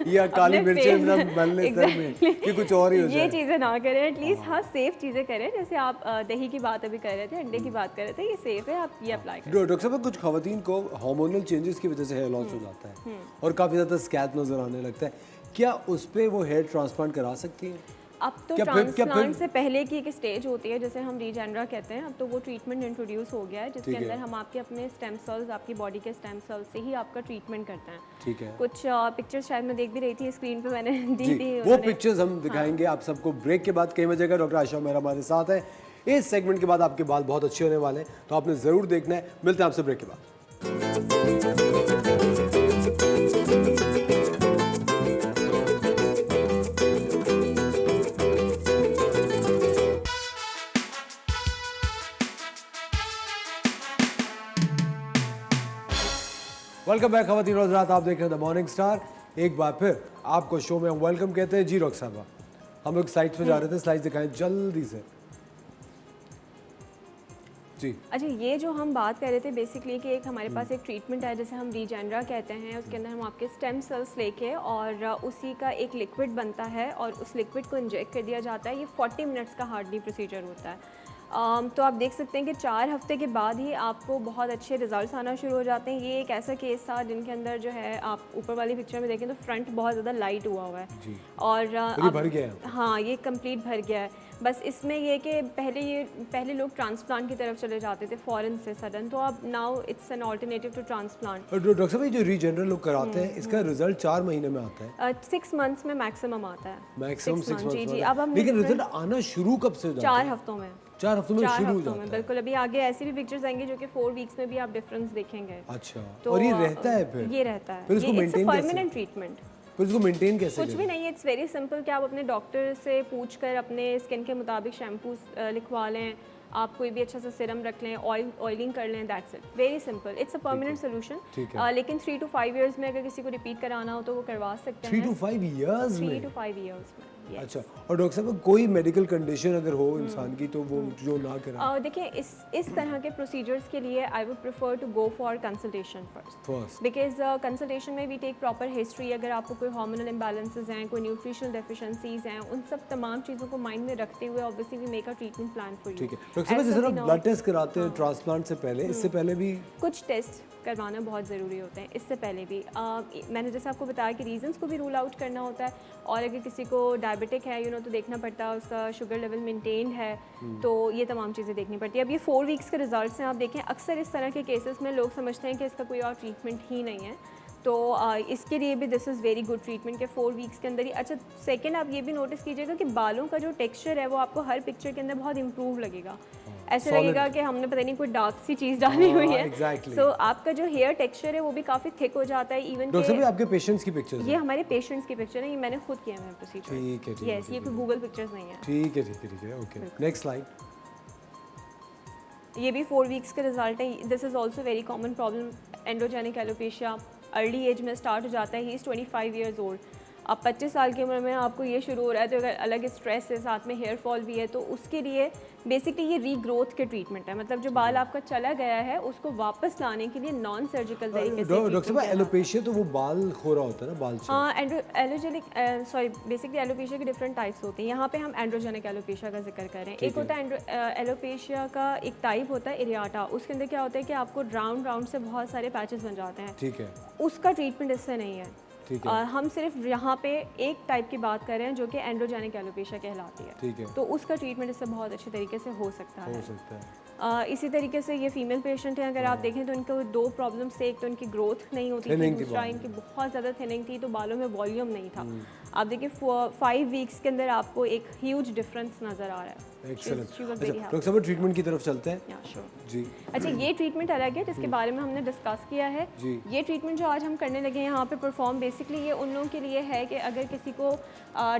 या काली मिर्चें ना मलने सर में कि कुछ और ही हो जाए, ये चीज़ें ना करें। एटलीस्ट हाँ सेफ चीज़ें करें, जैसे आप दही की बात अभी कर रहे थे, अंडे की बात कर रहे थे, ये सेफ है, आप ये अप्लाई करें। डॉक्टर साहब, कुछ खवातीन को हार्मोनल चेंजेस की वजह से हेयर लॉस हो जाता है और काफ़ी ज़्यादा स्कैल्प नज़र आने लगता है, क्या उस पर वो हेयर ट्रांसप्लांट करा सकती हैं? अब तो क्या फिर- ट्रांसप्लांट से पहले की एक स्टेज होती है, जैसे हम रीजेंड्रा कहते हैं, अब तो वो ट्रीटमेंट इंट्रोड्यूस हो गया है जिसके ठीक है। अंदर हम आपके अपने स्टेम सेल्स, आपकी बॉडी के स्टेम सेल्स से ही आपका ट्रीटमेंट करते हैं। ठीक है कुछ पिक्चर्स शायद मैं देख भी रही थी स्क्रीन पे, मैंने दी जी, थी वो उन्होंने। पिक्चर्स हम दिखाएंगे आप सबको ब्रेक के बाद। कई बजे का डॉक्टर आशा मेहरा हमारे साथ है। इस सेगमेंट के बाद आपके बाल बहुत अच्छे होने वाले हैं, तो आपने ज़रूर देखना है। मिलते हैं आपसे ब्रेक के बाद। वेलकम बैक खवातीन और हज़रात, आप देख रहे हैं द मॉर्निंग स्टार। एक बार फिर आपको शो में हम वेलकम कहते हैं। जी डॉक्टर साहब, हम लोग स्लाइड्स पे जा रहे थे, स्लाइड्स दिखाएं जल्दी से जी। अच्छा, ये जो हम बात कर रहे थे बेसिकली कि एक हमारे पास एक ट्रीटमेंट है जिसे हम रीजेंड्रा कहते हैं, उसके अंदर हम आपके स्टेम सेल्स लेके और उसी का एक लिक्विड बनता है और उस लिक्विड को इंजेक्ट कर दिया जाता है। ये 40 मिनट्स का हार्डली प्रोसीजर होता है। तो आप देख सकते हैं कि 4 हफ्ते के बाद ही आपको बहुत अच्छे रिजल्ट्स आना शुरू हो जाते हैं। ये एक ऐसा केस था जिनके अंदर जो है, आप ऊपर वाली पिक्चर में देखें तो फ्रंट बहुत ज़्यादा लाइट हुआ है जी। और ये भर गया है। हाँ, ये कंप्लीट भर गया है। बस इसमें ये कि पहले लोग ट्रांसप्लांट की तरफ चले जाते थे फ़ौरन से सडन, तो अब now it's an alternative to transplant. और डॉक्टर साहब, ये जो रीजेनरल लोग कराते हैं, इसका रिजल्ट 4 महीने में आता है, 6 मंथ्स में मैक्सिमम आता है। मैक्सिमम 6 जी जी। मंथ्स। अब हम लेकिन रिजल्ट आना शुरू कब से हो जाता 4 है? हफ्तों में 4 हफ्तों में 4 शुरू हो हफ्तों में जाता है। बिल्कुल। अभी आगे ऐसी भी पिक्चर्स आएंगी जो कि 4 वीक्स में भी आप डिफरेंस देखेंगे। अच्छा, तो और ये रहता है फिर? ये रहता है, फिर उसको ये मेंटेन कैसे? Permanent treatment. फिर उसको मेंटेन कैसे कुछ भी करें? नहीं है, इट्स वेरी सिंपल कि आप अपने डॉक्टर से पूछ कर अपने स्किन के मुताबिक शैम्पू लिखवा लें, आप कोई भी अच्छा सा सीरम रख लें, ऑयलिंग कर लें, that's it. Very simple, it's a permanent ठीक सोल्यूशन। लेकिन 3 to 5 इयर्स में अगर किसी को रिपीट कराना हो तो वो करवा सकते 3 हैं। to 5 इयर्स 3 में? to 5 इयर्स में, yes। अच्छा, और डॉक्टर साहब, कोई मेडिकल कंडीशन अगर हो इंसान की तो वो जो ना कराए देखिए, इस तरह के प्रोसीजर्स के लिए I would prefer to go for consultation first. Because consultation में वी टेक प्रॉपर हिस्ट्री। अगर आपको कोई हार्मोनल इम्बैलेंसेस हैं, कोई न्यूट्रिशनल डेफिशिएंसीज हैं, उन सब तमाम चीज़ों को माइंड में रखते हुए obviously we make a treatment plan for you. ठीक है डॉक्टर साहब, जिस तरह ब्लड टेस्ट कराते हैं ट्रांसप्लांट से पहले, इससे पहले भी कुछ टेस्ट करवाना बहुत ज़रूरी होते हैं। इससे पहले भी मैंने जैसे आपको बताया कि रीजंस को भी रूल आउट करना होता है, और अगर किसी को डायबिटिक है तो देखना पड़ता है उसका शुगर लेवल मेंटेन है, तो ये तमाम चीज़ें देखनी पड़ती है। अब ये 4 वीक्स के रिजल्ट्स हैं, आप देखें अक्सर इस तरह के केसेस में लोग समझते हैं कि इसका कोई और ट्रीटमेंट ही नहीं है, तो इसके लिए भी this is very good treatment के 4 वीक्स के अंदर ही। अच्छा, सेकंड आप ये भी नोटिस कीजिएगा कि बालों का जो टेक्सचर है वो आपको हर पिक्चर के अंदर बहुत इंप्रूव लगेगा। ऐसे solid लगेगा कि हमने पता नहीं कोई डार्क सी चीज़ डाली हुई है। exactly। सो आपका जो हेयर टेक्सचर है वो भी काफ़ी थिक हो जाता है। इवन डॉक्टर साहब, आपके पेशेंट्स की पिक्चर्स ये हमारे पेशेंट्स की पिक्चर है, ये मैंने खुद किया है प्रोसीजर। ठीक है, ठीक है, यस, ये कोई गूगल पिक्चर्स नहीं है। ठीक है, ठीक है, ठीक है, ओके। Next slide. ये भी 4 वीक्स का रिजल्ट है। This is also very common problem, androgenic alopecia early age में स्टार्ट हो जाता है। He is 25 years old. अब 25 साल की उम्र में आपको ये शुरू हो रहा है तो अगर अलग स्ट्रेस है, साथ में हेयर फॉल भी है, तो उसके लिए बेसिकली ये रीग्रोथ के ट्रीटमेंट है। मतलब जो बाल आपका चला गया है उसको वापस लाने के लिए नॉन सर्जिकल तरीके से डॉक्टर साहब एलोपेशिया तो वो बाल खोरा होता है ना, बाल हाँ, बेसिकली एलोपेशिया के डिफरेंट टाइप्स होते हैं। यहाँ पे हम एंड्रोजेनिक एलोपेशिया का जिक्र कर रहे हैं। एक होता है एलोपेशिया का एक टाइप होता है एरियाटा, उसके अंदर क्या होता है कि आपको राउंड राउंड से बहुत सारे पैचेस बन जाते हैं। ठीक है, उसका ट्रीटमेंट इससे नहीं है। ठीक और हम सिर्फ यहाँ पे एक टाइप की बात कर रहे हैं जो कि एंड्रोजेनिक एलोपेशिया कहलाती है। ठीक है, तो उसका ट्रीटमेंट इससे बहुत अच्छे तरीके से हो सकता है। हो सकता है। इसी तरीके से ये फीमेल पेशेंट हैं, अगर आप देखें तो इनको दो प्रॉब्लम्स थे। एक तो इनकी ग्रोथ नहीं होती थी, दूसरा इनकी बहुत ज़्यादा थिनिंग थी, तो बालों में वॉल्यूम नहीं था। आप देखिए 5 वीक्स के अंदर आपको एक ह्यूज डिफरेंस नज़र आ रहा है। एक्सीलेंट। She was अच्छा very happy. डॉक्टर साहब ट्रीटमेंट की तरफ चलते हैं। Yeah, sure. जी अच्छा, ये ट्रीटमेंट अलग है जिसके बारे में हमने डिस्कस किया है। जी। ये ट्रीटमेंट जो आज हम करने लगे हैं यहाँ पे परफॉर्म, बेसिकली ये उन लोगों के लिए है कि अगर किसी को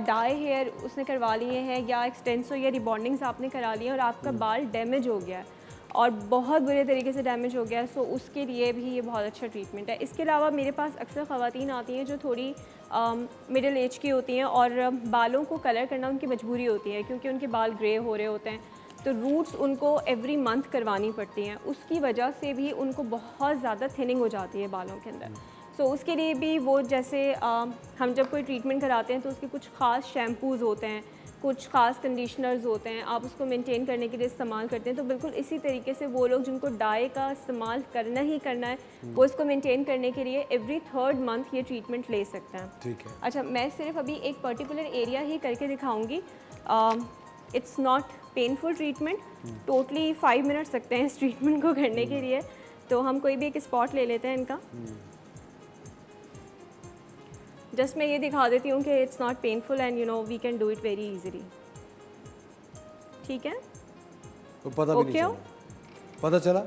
डाई हेयर उसने करवा लिए हैं या एक्सटेंसो या रिबॉन्डिंग्स आपने करा लिए हैं और आपका बाल डैमेज हो गया है और बहुत बुरे तरीके से डैमेज हो गया है, सो उसके लिए भी ये बहुत अच्छा ट्रीटमेंट है। इसके अलावा मेरे पास अक्सर ख़वातीन आती हैं जो थोड़ी मिडिल एज की होती हैं और बालों को कलर करना उनकी मजबूरी होती है क्योंकि उनके बाल ग्रे हो रहे होते हैं, तो रूट्स उनको एवरी मंथ करवानी पड़ती हैं। उसकी वजह से भी उनको बहुत ज़्यादा थिनिंग हो जाती है बालों के अंदर। सो उसके लिए भी वो जैसे हम जब कोई ट्रीटमेंट कराते हैं तो उसके कुछ ख़ास शैम्पूज़ होते हैं, कुछ ख़ास कंडीशनर्स होते हैं, आप उसको मेंटेन करने के लिए इस्तेमाल करते हैं। तो बिल्कुल इसी तरीके से वो लोग जिनको डाई का इस्तेमाल करना ही करना है वो इसको मेंटेन करने के लिए एवरी 3rd मंथ ये ट्रीटमेंट ले सकते हैं। ठीक है। अच्छा, मैं सिर्फ अभी एक पर्टिकुलर एरिया ही करके दिखाऊंगी। It's not painful treatment, totally 5 minutes लगते हैं इस ट्रीटमेंट को करने के लिए। तो हम कोई भी एक स्पॉट ले लेते हैं इनका। जस्ट मैं ये दिखा देती हूँ कि it's not painful and you know we can do it very easily. ठीक है, तो पता भी नहीं Okay. चला, पता चला।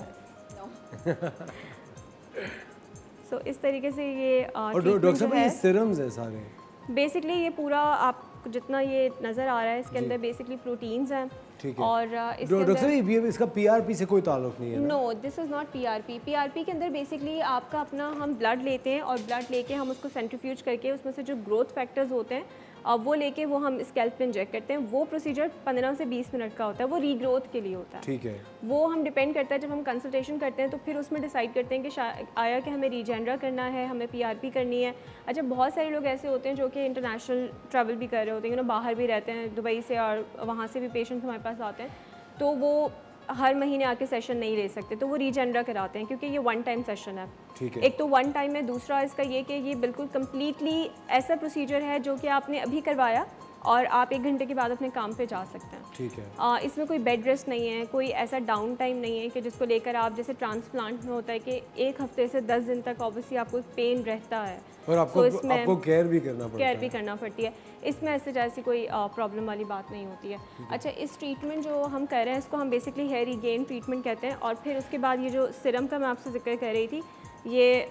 सो इस तरीके से ये और डॉक्टर साहब ये सिरम्स है सारे, बेसिकली ये पूरा आप जितना ये नज़र आ रहा है इसके अंदर बेसिकली प्रोटीन्स हैं। ठीक है। और इसके डॉक्टर अंदर साहब ये इसका पीआरपी से कोई ताल्लुक नहीं है ना? No, this is not PRP. PRP के अंदर बेसिकली आपका अपना हम ब्लड लेते हैं और ब्लड लेके हम उसको सेंट्रीफ्यूज करके उसमें से जो ग्रोथ फैक्टर्स होते हैं वो लेके वो हम स्कैल्प पे इंजेक्ट करते हैं। वो प्रोसीजर 15 से 20 मिनट का होता है, वो रीग्रोथ के लिए होता है। ठीक है। वो हम डिपेंड करता है, जब हम कंसल्टेशन करते हैं तो फिर उसमें डिसाइड करते हैं कि आया कि हमें रीजेंडरा करना है, हमें पीआरपी करनी है। अच्छा, बहुत सारे लोग ऐसे होते हैं जो कि इंटरनेशनल ट्रैवल भी कर रहे होते हैं, बाहर भी रहते हैं, दुबई से, और वहाँ से भी पेशेंट्स हमारे पास आते हैं, तो वो हर महीने आके सेशन नहीं ले सकते, तो वो रीजेंडरा कराते हैं क्योंकि ये 1 टाइम सेशन है। ठीक है। एक तो 1 टाइम है, दूसरा इसका ये कि ये बिल्कुल कम्प्लीटली ऐसा प्रोसीजर है जो कि आपने अभी करवाया और आप 1 घंटे के बाद अपने काम पे जा सकते हैं। ठीक है। इसमें कोई बेड रेस्ट नहीं है, कोई ऐसा डाउन टाइम नहीं है कि जिसको लेकर आप, जैसे ट्रांसप्लांट में होता है कि 1 हफ्ते से 10 दिन तक ऑब्वियसली आपको पेन रहता है और आपको तो इसमें आपको केयर भी करना पड़ता केयर है। भी करना पड़ती है। इसमें ऐसे जैसी कोई प्रॉब्लम वाली बात नहीं होती है। अच्छा, इस ट्रीटमेंट जो हम कर रहे हैं इसको हम बेसिकली हेयर रिगेन ट्रीटमेंट कहते हैं। और फिर उसके बाद ये जो सिरम का मैं आपसे जिक्र कर रही थी, ये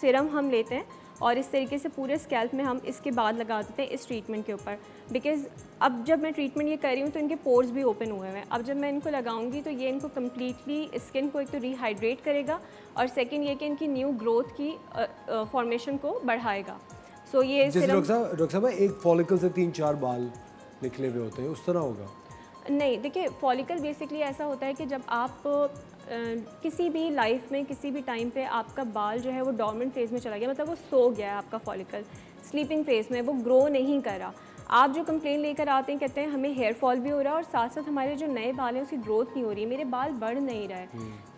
सिरम हम लेते हैं और इस तरीके से पूरे स्कैल्प में हम इसके बाद लगा देते हैं इस ट्रीटमेंट के ऊपर। बिकॉज़ अब जब मैं ट्रीटमेंट ये कर रही हूँ तो इनके पोर्स भी ओपन हुए हैं। अब जब मैं इनको लगाऊंगी तो ये इनको कम्प्लीटली स्किन को एक तो रिहाइड्रेट करेगा और सेकंड ये कि इनकी न्यू ग्रोथ की फॉर्मेशन को बढ़ाएगा। सो ये जैसे सिरम डॉक्टर साहब एक फॉलिकल से 3-4 बाल निकले हुए होते हैं, उस तरह होगा? नहीं, देखिए फॉलिकल बेसिकली ऐसा होता है कि जब आप किसी भी लाइफ में किसी भी टाइम पे आपका बाल जो है वो डॉर्मेंट फेज में चला गया, मतलब वो सो गया है, आपका फॉलिकल स्लीपिंग फेज में, वो ग्रो नहीं कर रहा। आप जो कंप्लेन लेकर आते हैं, कहते हैं हमें हेयर फॉल भी हो रहा है और साथ साथ हमारे जो नए बाल हैं उसकी ग्रोथ नहीं हो रही, मेरे बाल बढ़ नहीं रहे,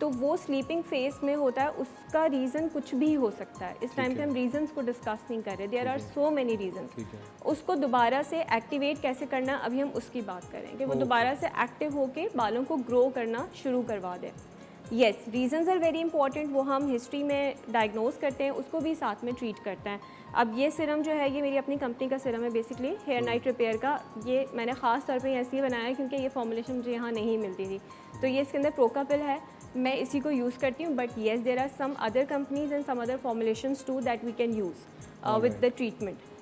तो वो स्लीपिंग फेज में होता है। उसका रीज़न कुछ भी हो सकता है। इस टाइम पे हम रीजंस को डिस्कस नहीं कर रहे, there are so many reasons. उसको दोबारा से एक्टिवेट कैसे करना, अभी हम उसकी बात करें कि वो दोबारा से एक्टिव होके बालों को ग्रो करना शुरू करवा दें। Yes, reasons are very important, वो हम हिस्ट्री में डायग्नोज करते हैं, उसको भी साथ में ट्रीट करते हैं। अब ये सिरम जो है ये मेरी अपनी कंपनी का सिरम है, बेसिकली हेयर नाइट रिपेयर का। ये मैंने ख़ास तौर पे ऐसे ही बनाया है क्योंकि ये फॉर्मुलेशन मुझे यहाँ नहीं मिलती थी, तो ये इसके अंदर प्रोकापिल है, मैं इसी को यूज़ करती हूँ। But yes, there are some other companies and some other formulations to that we can use with the treatment.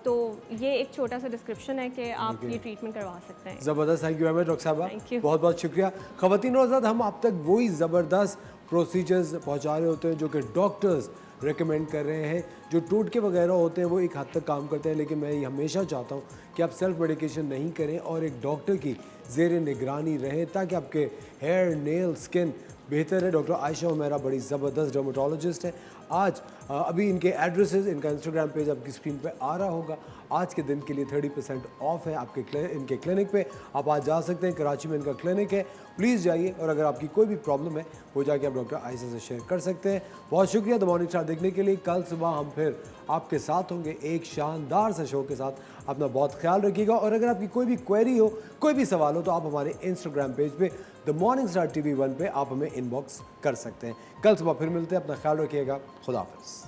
तो ये एक छोटा सा डिस्क्रिप्शन है कि आप ये ट्रीटमेंट करवा सकते हैं। ज़बरदस्त, thank you very much doctor साहबा, Thank you. बहुत बहुत शुक्रिया। ख़वातीन और हज़रात, हम आप तक वही ज़बरदस्त प्रोसीजर्स पहुंचा रहे होते हैं जो कि डॉक्टर्स रेकमेंड कर रहे हैं। जो टोटके वगैरह होते हैं वो एक हद तक काम करते हैं, लेकिन मैं ये हमेशा चाहता हूँ कि आप सेल्फ मेडिकेशन नहीं करें और एक डॉक्टर की ज़ेर निगरानी रहें ताकि आपके हेयर, नेल, स्किन बेहतर है। डॉक्टर आयशा उमेरा बड़ी ज़बरदस्त डर्मेटोलॉजिस्ट है। आज अभी इनके एड्रेसेस, इनका इंस्टाग्राम पेज आपकी स्क्रीन पे आ रहा होगा। आज के दिन के लिए 30% ऑफ है आपके इनके क्लिनिक पे। आप आज जा सकते हैं, कराची में इनका क्लिनिक है, प्लीज़ जाइए। और अगर आपकी कोई भी प्रॉब्लम है वो जाके आप डॉक्टर आयशा से शेयर कर सकते हैं। बहुत शुक्रिया द मॉर्निंग स्टार देखने के लिए। कल सुबह हम फिर आपके साथ होंगे एक शानदार सा शो के साथ। अपना बहुत ख्याल रखिएगा और अगर आपकी कोई भी क्वेरी हो, कोई भी सवाल हो तो आप हमारे इंस्टाग्राम पेज पे द मॉर्निंग स्टार TV1 पे आप हमें इनबॉक्स कर सकते हैं। कल सुबह फिर मिलते हैं, अपना ख्याल रखिएगा। खुदा हाफिज़।